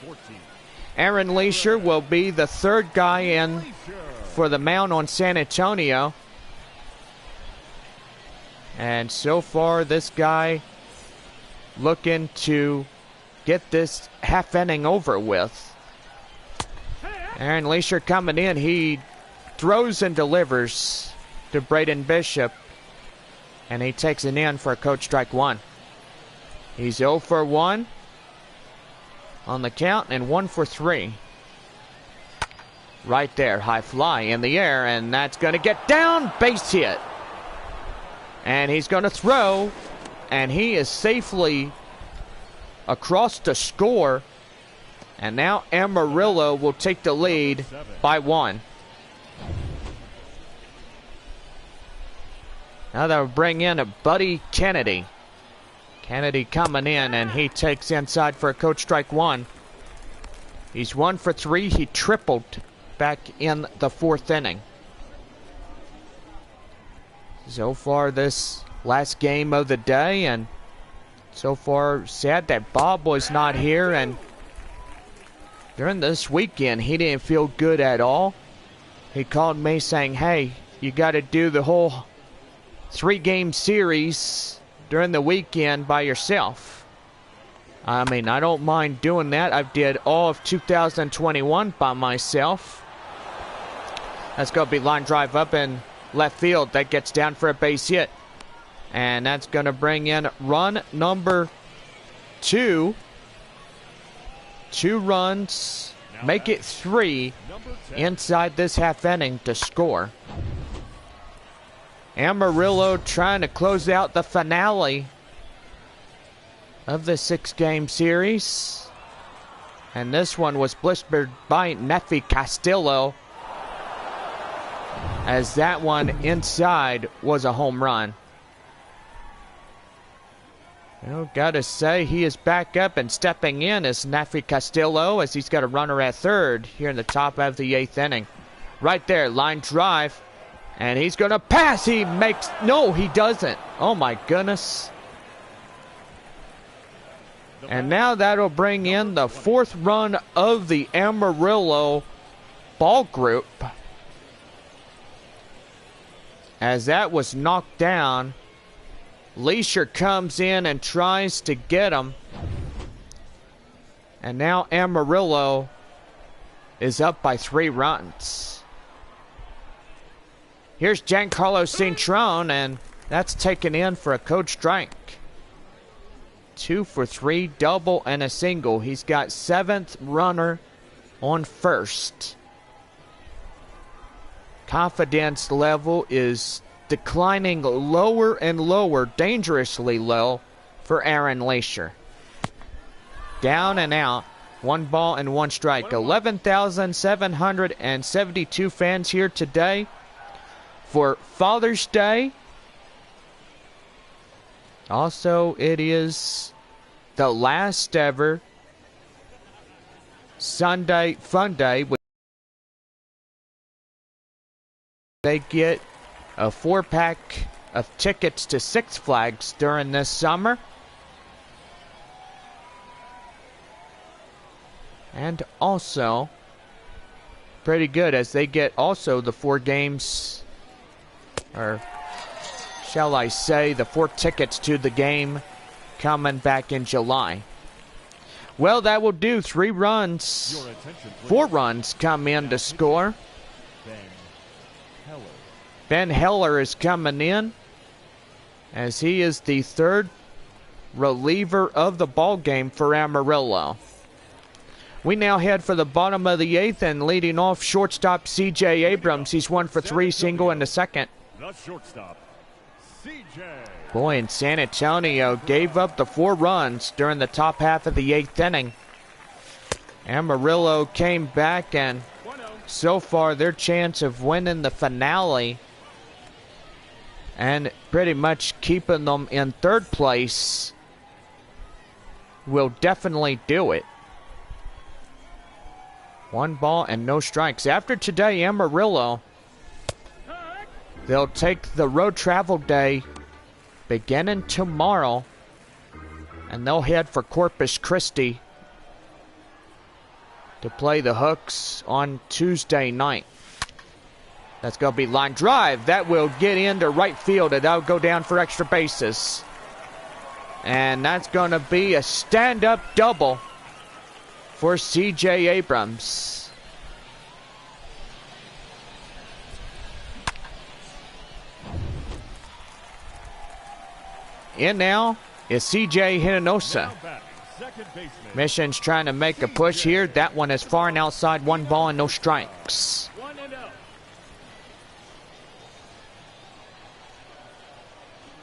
Aaron Leisure will be the 3rd guy in for the mound on San Antonio. And so far, this guy looking to get this half inning over with. Aaron Leisure coming in. He throws and delivers to Braden Bishop, and he takes it in for a coach strike 1. He's 0 for 1 on the count and 1 for 3. Right there, high fly in the air, and that's going to get down, base hit. And he's going to throw, and he is safely across the score. And now Amarillo will take the lead by 1. Now they'll bring in a Buddy Kennedy. Kennedy coming in, and he takes inside for a coach strike 1. He's 1 for 3. He tripled back in the 4th inning. So far, this last game of the day, and so far, sad that Bob was not here, and during this weekend, he didn't feel good at all. He called me saying, hey, you got to do the whole 3-game series during the weekend by yourself. I mean, I don't mind doing that. I did all of 2021 by myself. That's going to be line drive up in left field. That gets down for a base hit. And that's going to bring in run number 2. 2 runs, make it 3 inside this half inning to score. Amarillo trying to close out the finale of the 6-game series. And this one was blistered by Nefi Castillo, as that one inside was a home run. Well, gotta say, he is back up and stepping in as Nefi Castillo, as he's got a runner at 3rd here in the top of the 8th inning. Right there, line drive. And he's going to pass. He makes... No, he doesn't. Oh, my goodness. And now that'll bring in the 4th run of the Amarillo ball group, as that was knocked down. Leisure comes in and tries to get him. And now Amarillo is up by 3 runs. Here's Giancarlo Cintrone, and that's taken in for a coach strike. 2 for 3, double and a single. He's got 7th runner on first. Confidence level is declining lower and lower, dangerously low for Aaron Leisure. Down and out, 1 ball and 1 strike. 11,772 fans here today for Father's Day. Also, it is the last ever Sunday Fun Day. They get a 4-pack of tickets to Six Flags during this summer. And also, pretty good, as they get also the 4 games Or shall I say, the 4 tickets to the game coming back in July. Well, that will do. 3 runs. 4 runs come in to score. Ben Heller is coming in, as he is the 3rd reliever of the ball game for Amarillo. We now head for the bottom of the 8th, and leading off, shortstop C.J. Abrams. He's 1 for 3, single in the second. The shortstop, C.J. Boy, and San Antonio gave up the 4 runs during the top half of the 8th inning. Amarillo came back, and so far their chance of winning the finale and pretty much keeping them in 3rd place will definitely do it. 1 ball and no strikes. After today, Amarillo, they'll take the road travel day beginning tomorrow, and they'll head for Corpus Christi to play the Hooks on Tuesday night. That's going to be line drive. That will get into right field, and that'll go down for extra bases. And that's going to be a stand-up double for C.J. Abrams. In now is C.J. Hinonosa. Mission's trying to make a push here. That one is far and outside. 1 ball and no strikes.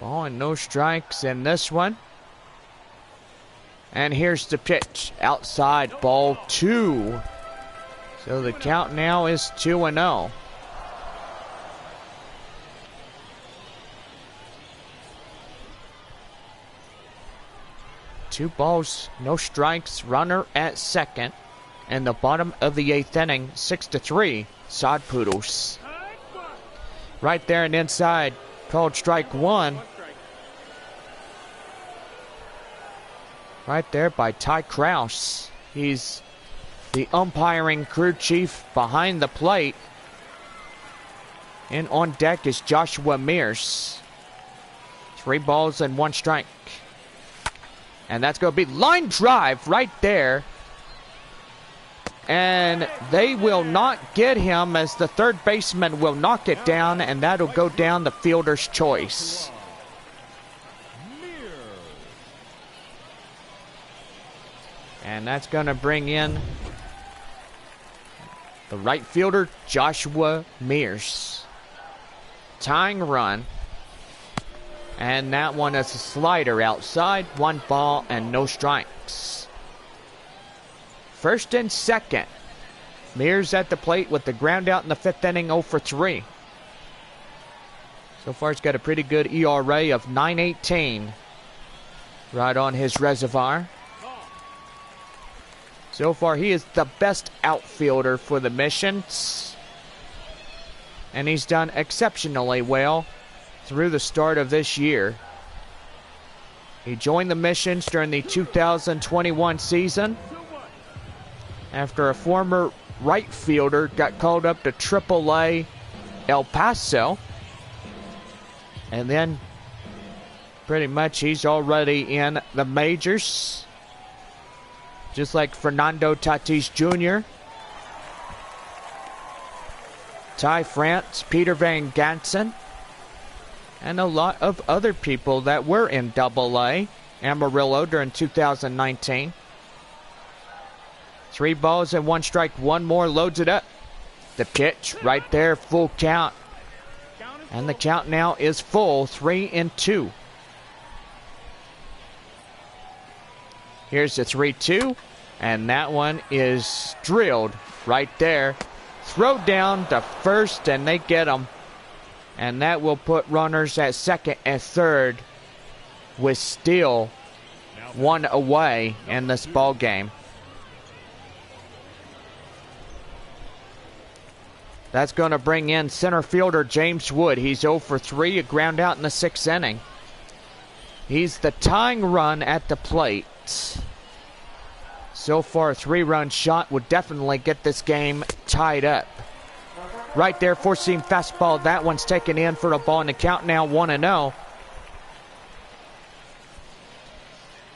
Ball and no strikes in this one. And here's the pitch. Outside, ball 2. So the count now is 2-0. Two balls, no strikes, runner at second. And the bottom of the 8th inning, 6-3, Sod Poodles. Right there and inside, called strike 1. Right there by Ty Kraus. He's the umpiring crew chief behind the plate. And on deck is Joshua Mears. 3 balls and 1 strike. And that's going to be line drive right there. And they will not get him, as the 3rd baseman will knock it down, and that'll go down the fielder's choice. And that's going to bring in the right fielder, Joshua Mears. Tying run. And that one is a slider outside. 1 ball and no strikes. 1st and 2nd. Mears at the plate with the ground out in the 5th inning, 0 for 3. So far, he's got a pretty good ERA of 9.18 right on his reservoir. So far, he is the best outfielder for the Missions. And he's done exceptionally well through the start of this year. He joined the Missions during the 2021 season after a former right fielder got called up to AAA El Paso. And then pretty much he's already in the majors, just like Fernando Tatis Jr., Ty France, Peter Van Gansen, and a lot of other people that were in AA Amarillo during 2019. 3 balls and 1 strike. 1 more, loads it up. The pitch right there, full count. And the count now is full, 3-2. Here's the 3-2. And that one is drilled right there. Throw down to first, and they get him. And that will put runners at second and third with still 1 away in this ball game. That's going to bring in center fielder James Wood. He's 0 for 3, a ground out in the 6th inning. He's the tying run at the plate. So far, a 3-run shot would definitely get this game tied up. right there, four-seam fastball. That one's taken in for a ball in the count now, 1-0.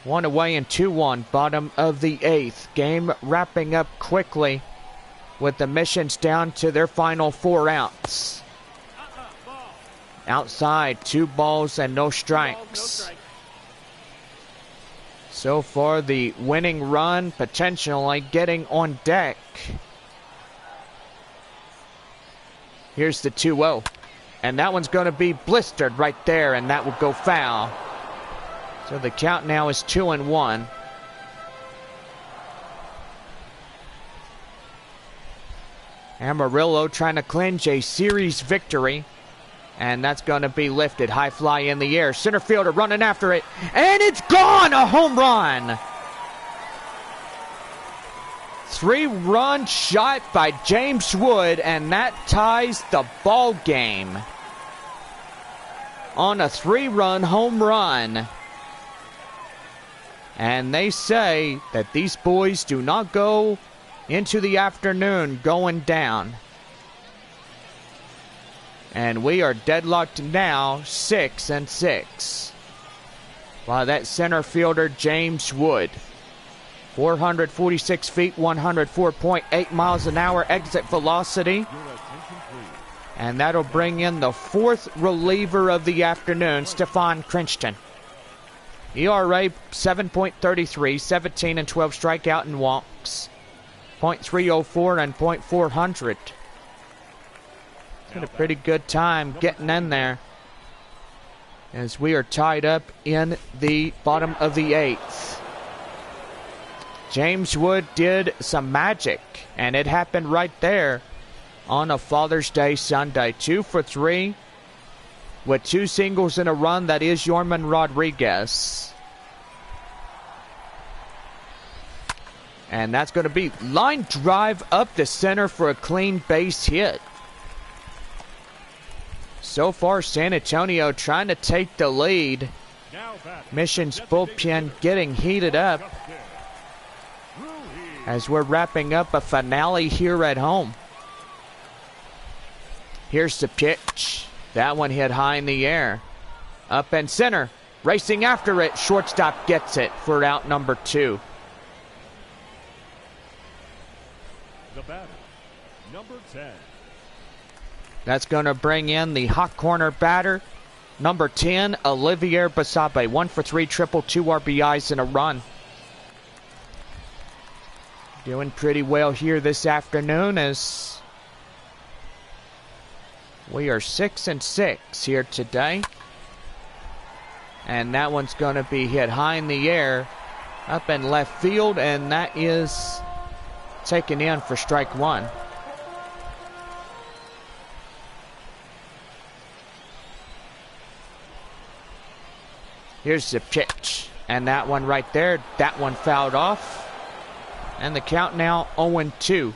1 away and 2-1, bottom of the 8th. Game wrapping up quickly with the Missions down to their final 4 outs. Outside, 2 balls and no strikes. So far, the winning run potentially getting on deck. Here's the 2-0. And that one's going to be blistered right there, and that will go foul. So the count now is 2-1. Amarillo trying to clinch a series victory. And that's going to be lifted. High fly in the air. Center fielder running after it. And it's gone! A home run! 3-run shot by James Wood, and that ties the ball game on a 3-run home run. And they say that these boys do not go into the afternoon going down. And we are deadlocked now, 6-6. Wow, that center fielder, James Wood. 446 feet, 104.8 miles an hour exit velocity. And that'll bring in the 4th reliever of the afternoon, Stefan Crichton. ERA 7.33, 17 and 12 strikeout and walks. .304 and .400. Had a pretty good time getting in there as we are tied up in the bottom of the 8th. James Wood did some magic, and it happened right there on a Father's Day Sunday. 2 for 3 with 2 singles in a run. That is Yorman Rodriguez. And that's going to be line drive up the center for a clean base hit. So far, San Antonio trying to take the lead. Missions bullpen getting heated up as we're wrapping up a finale here at home. Here's the pitch. That one hit high in the air. Up and center. Racing after it. Shortstop gets it for out number 2. The batter, number 10. That's going to bring in the hot corner batter, number 10, Olivier Basabe. 1 for 3, triple, 2 RBIs and a run. Doing pretty well here this afternoon as we are 6-6 here today. And that one's going to be hit high in the air up in left field, and that is taken in for strike 1. Here's the pitch, and that one right there, that one fouled off. And the count now 0-2.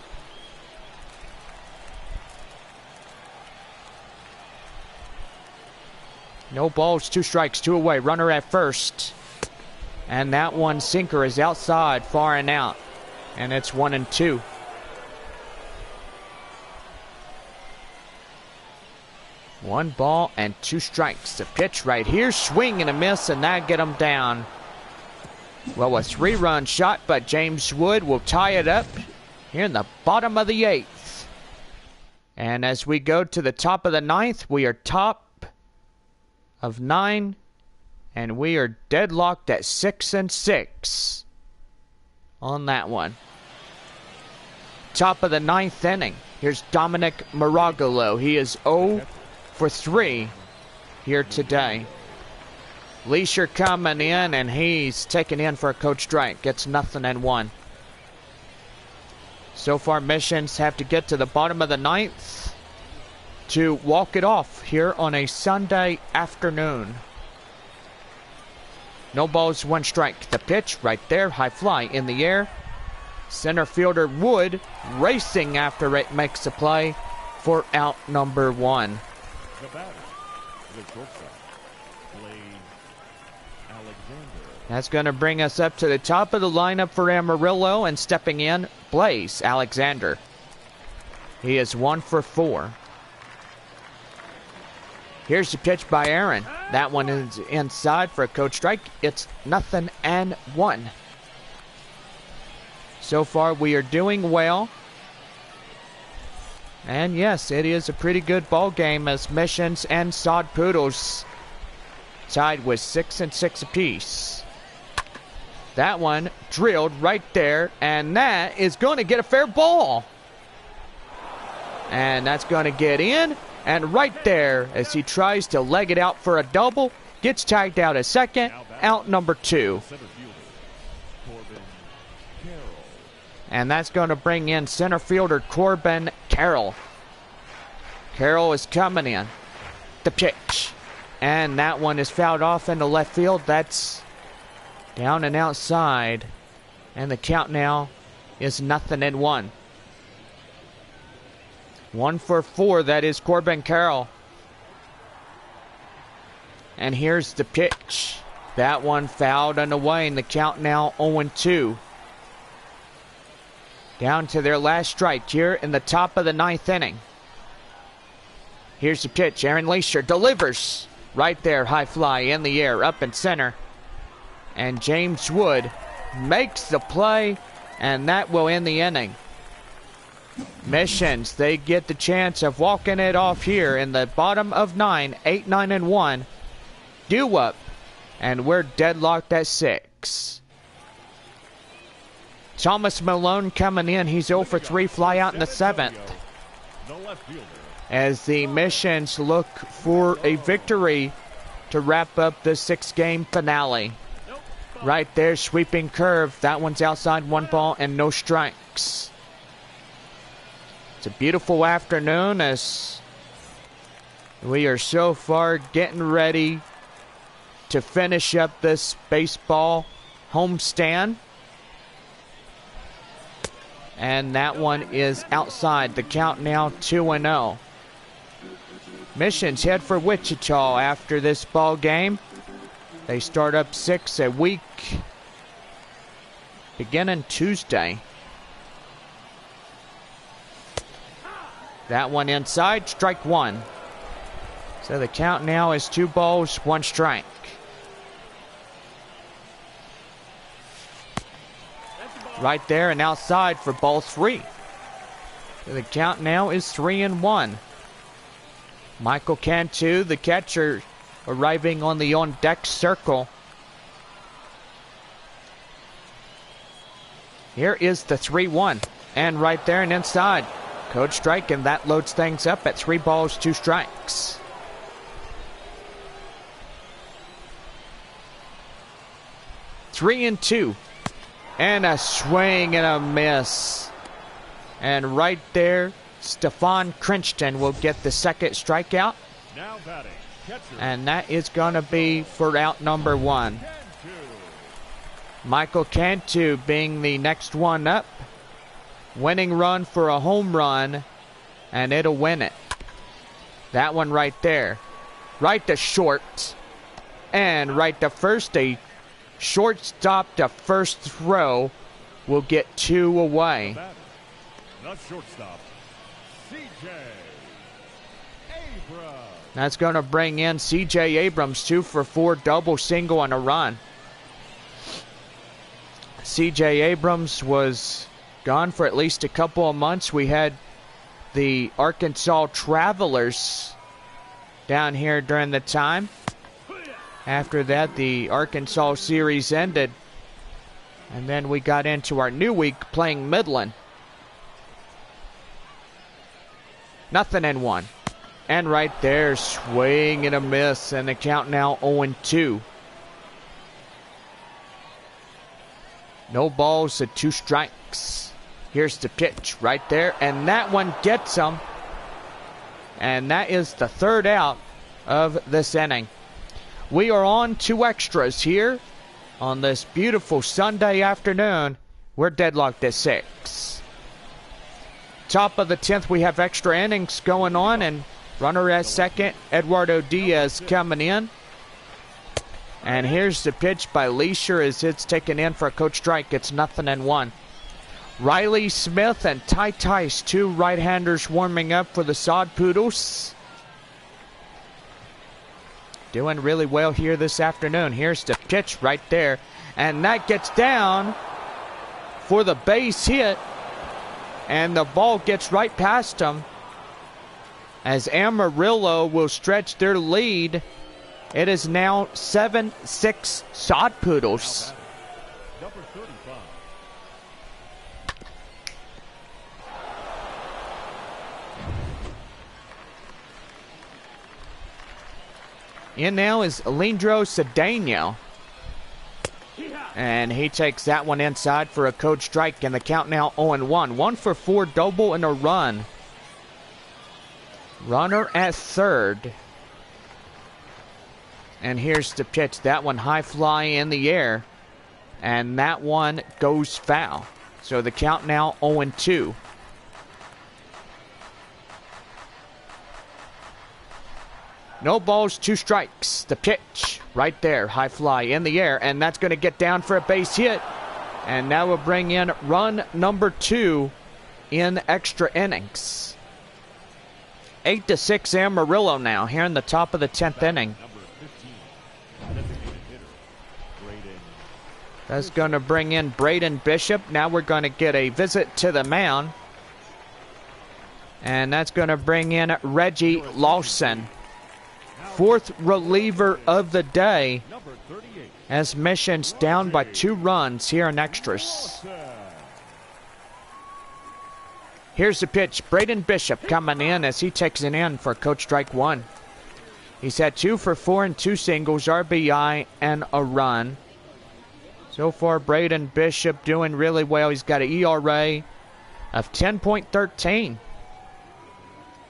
No balls, 2 strikes, 2 away. Runner at first. And that one sinker is outside, far and out. And it's 1-2. One ball and 2 strikes. The pitch right here, swing and a miss, and that get him down. Well, a 3-run shot by James Wood will tie it up here in the bottom of the 8th. And as we go to the top of the 9th, we are top of 9, and we are deadlocked at 6-6 on that one. Top of the 9th inning. Here's Dominic Maragolo. He is 0 for 3 here today. Leisure coming in, and he's taken in for a coach strike. Gets 0-1. So far, Missions have to get to the bottom of the 9th to walk it off here on a Sunday afternoon. No balls, 1 strike. The pitch right there, high fly in the air. Center fielder Wood racing after it makes a play for out number 1. The batter, the shortstop, Alexander. That's going to bring us up to the top of the lineup for Amarillo, and stepping in, Blaze Alexander. He is 1 for 4. Here's the pitch by Aaron. That one is inside for a coach strike. It's 0-1. So far, we are doing well. And yes, it is a pretty good ball game as Missions and Sod Poodles tied with 6 and 6 apiece. That one drilled right there, and that is going to get a fair ball. And that's going to get in, and right there, as he tries to leg it out for a double, gets tagged out a second, out number 2. And that's going to bring in center fielder Corbin Carroll. Carroll is coming in. The pitch. And that one is fouled off into left field. That's down and outside. And the count now is 0-1. 1 for 4. That is Corbin Carroll. And here's the pitch. That one fouled and away. And the count now 0-2. Down to their last strike here in the top of the 9th inning. Here's the pitch. Aaron Leisure delivers. Right there, high fly in the air, up in center. And James Wood makes the play, and that will end the inning. Missions, they get the chance of walking it off here in the bottom of 9, 8, 9, and 1. Due up, and we're deadlocked at 6. Thomas Malone coming in. He's 0 for 3, fly out in the 7th. As the Missions look for a victory to wrap up the 6-game finale. Right there, sweeping curve. That one's outside, 1 ball and no strikes. It's a beautiful afternoon as we are so far getting ready to finish up this baseball homestand. And that one is outside. The count now 2-0. Missions head for Wichita after this ball game. They start up 6 a week beginning Tuesday. That one inside, strike 1. So the count now is 2 balls, 1 strike. Right there and outside for ball 3. So the count now is 3-1. Michael Cantu, the catcher, arriving on the on-deck circle. Here is the 3-1. And right there and inside. Code strike, and that loads things up at 3 balls, 2 strikes. Three and 2. And a swing and a miss. And right there, Stefan Crichton will get the second strikeout. Now batting, catcher. And that is going to be for out number 1. Michael Cantu being the next one up. Winning run for a home run. And it'll win it. That one right there. Right to short. And right to first. A shortstop to first throw will get 2 away. The shortstop, C.J. Abrams. That's going to bring in C.J. Abrams, 2 for 4, double, single, and a run. C.J. Abrams was gone for at least a couple of months. We had the Arkansas Travelers down here during the time. After that, the Arkansas series ended. And then we got into our new week playing Midland. 0-1. And right there, swing and a miss. And the count now 0-2. No balls and 2 strikes. Here's the pitch right there. And that one gets him. And that is the 3rd out of this inning. We are on 2 extras here on this beautiful Sunday afternoon. We're deadlocked at 6. Top of the 10th, we have extra innings going on, and runner at second, Eduardo Diaz coming in. And here's the pitch by Leisure as it's taken in for a coach strike. It's 0-1. Riley Smith and Ty Tice, two right-handers warming up for the Sod Poodles. Doing really well here this afternoon. Here's the pitch right there. And that gets down for the base hit. And the ball gets right past them. As Amarillo will stretch their lead. It is now 7-6 Sod Poodles. Number 35. In now is Lindro Cedeno. And he takes that one inside for a code strike, and the count now 0-1. 1 for 4 double and a run. Runner at third. And here's the pitch. That one high fly in the air. And that one goes foul. So the count now 0-2. No balls, 2 strikes. The pitch right there. High fly in the air. And that's going to get down for a base hit. And now we'll bring in run number 2 in extra innings. 8-6 Amarillo now here in the top of the 10th inning. That's going to bring in Braden Bishop. Now we're going to get a visit to the mound. And that's going to bring in Reggie Lawson. 4th reliever of the day. As Mission's down by 2 runs here in extras. Here's the pitch. Braden Bishop coming in as he takes it in for coach strike 1. He's had 2 for 4 and 2 singles, RBI, and a run. So far, Braden Bishop doing really well. He's got an ERA of 10.13.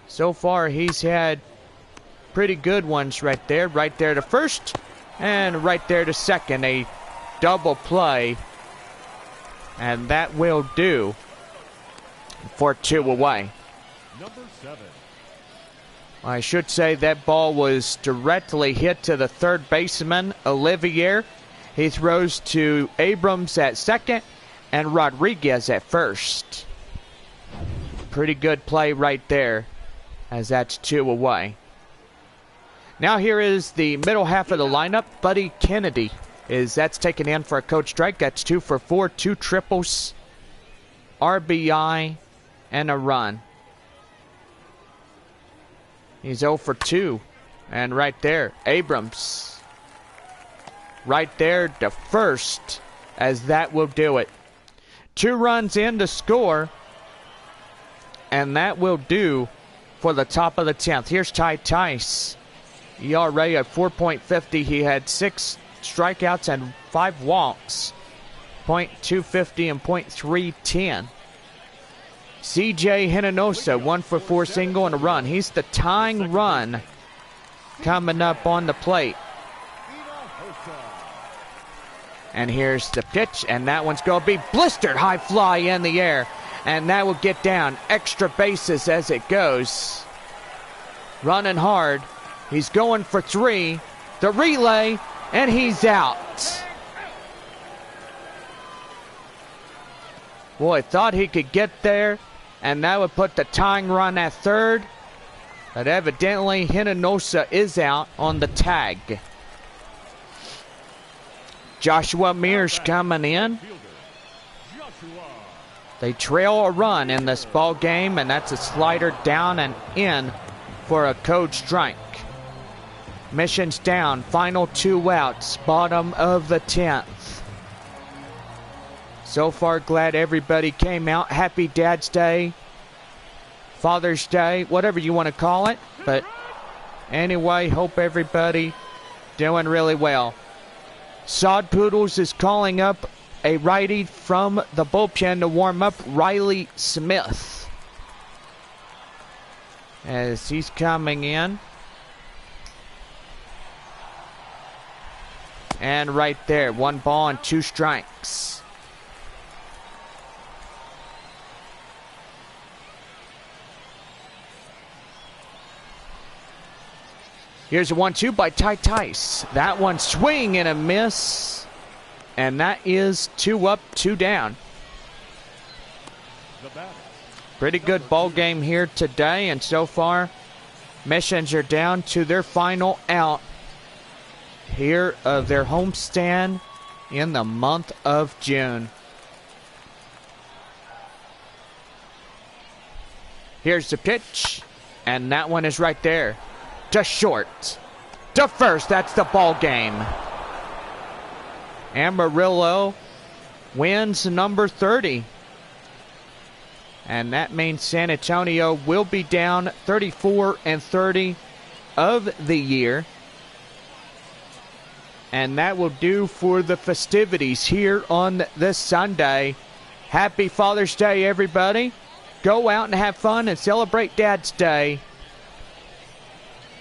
So far, he's had pretty good ones right there. Right there to first, and right there to second. A double play. And that will do for 2 away. Number 7. I should say that ball was directly hit to the third baseman, Olivier. He throws to Abrams at second and Rodriguez at first. Pretty good play right there, as that's 2 away. Now here is the middle half of the lineup. Buddy Kennedy that's taken in for a coach strike. That's 2 for 4, 2 triples, RBI, and a run. He's 0 for 2. And right there, Abrams. Right there to first, as that will do it. 2 runs in to score. And that will do for the top of the 10th. Here's Ty Tice. ERA at 4.50. He had 6 strikeouts and 5 walks. .250 and .310. CJ Hinojosa, 1 for 4 single and a run. He's the tying run coming up on the plate. And here's the pitch, and that one's going to be blistered. High fly in the air, and that will get down. Extra bases as it goes. Running hard. He's going for 3. The relay, and he's out. Boy, thought he could get there, and that would put the tying run at third. But evidently, Hinojosa is out on the tag. Joshua Mears coming in. They trail a run in this ball game, and that's a slider down and in for a code strike. Mission's down, final 2 outs, bottom of the 10th. So far, glad everybody came out. Happy Dad's Day, Father's Day, whatever you want to call it. But anyway, hope everybody doing really well. Sod Poodles is calling up a righty from the bullpen to warm up, Riley Smith. As he's coming in. And right there, 1 ball and 2 strikes. Here's a 1-2 by Ty Tice. That one swing and a miss. And that is 2 up, 2 down. the battle. Pretty good ball game here today, and so far, Missions are down to their final out here of their homestand in the month of June. Here's the pitch, and that one is right there. To short. To first, that's the ball game. Amarillo wins number 30. And that means San Antonio will be down 34-30 of the year. And that will do for the festivities here on this Sunday. Happy Father's Day, everybody. Go out and have fun and celebrate Dad's Day,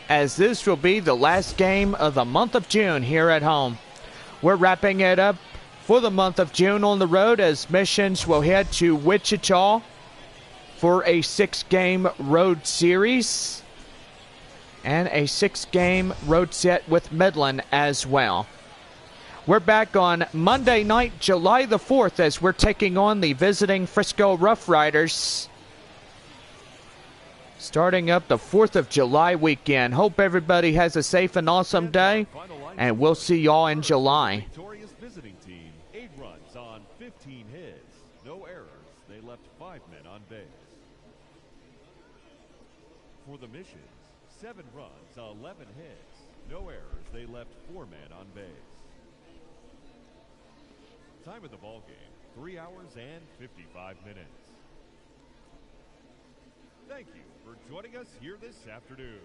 as this will be the last game of the month of June here at home. We're wrapping it up for the month of June on the road, as Missions will head to Wichita for a 6-game road series and a 6-game road set with Midland as well. We're back on Monday night, July the 4th, as we're taking on the visiting Frisco Rough Riders, starting up the 4th of July weekend. Hope everybody has a safe and awesome day, and we'll see y'all in July. Victorious visiting team, 8 runs on 15 hits. No errors. They left 5 men on base. For the Missions, 7 runs, 11 hits. No errors. They left 4 men on base. Time of the ball game, 3 hours and 55 minutes. Thank you for joining us here this afternoon.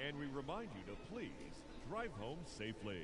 And we remind you to please drive home safely.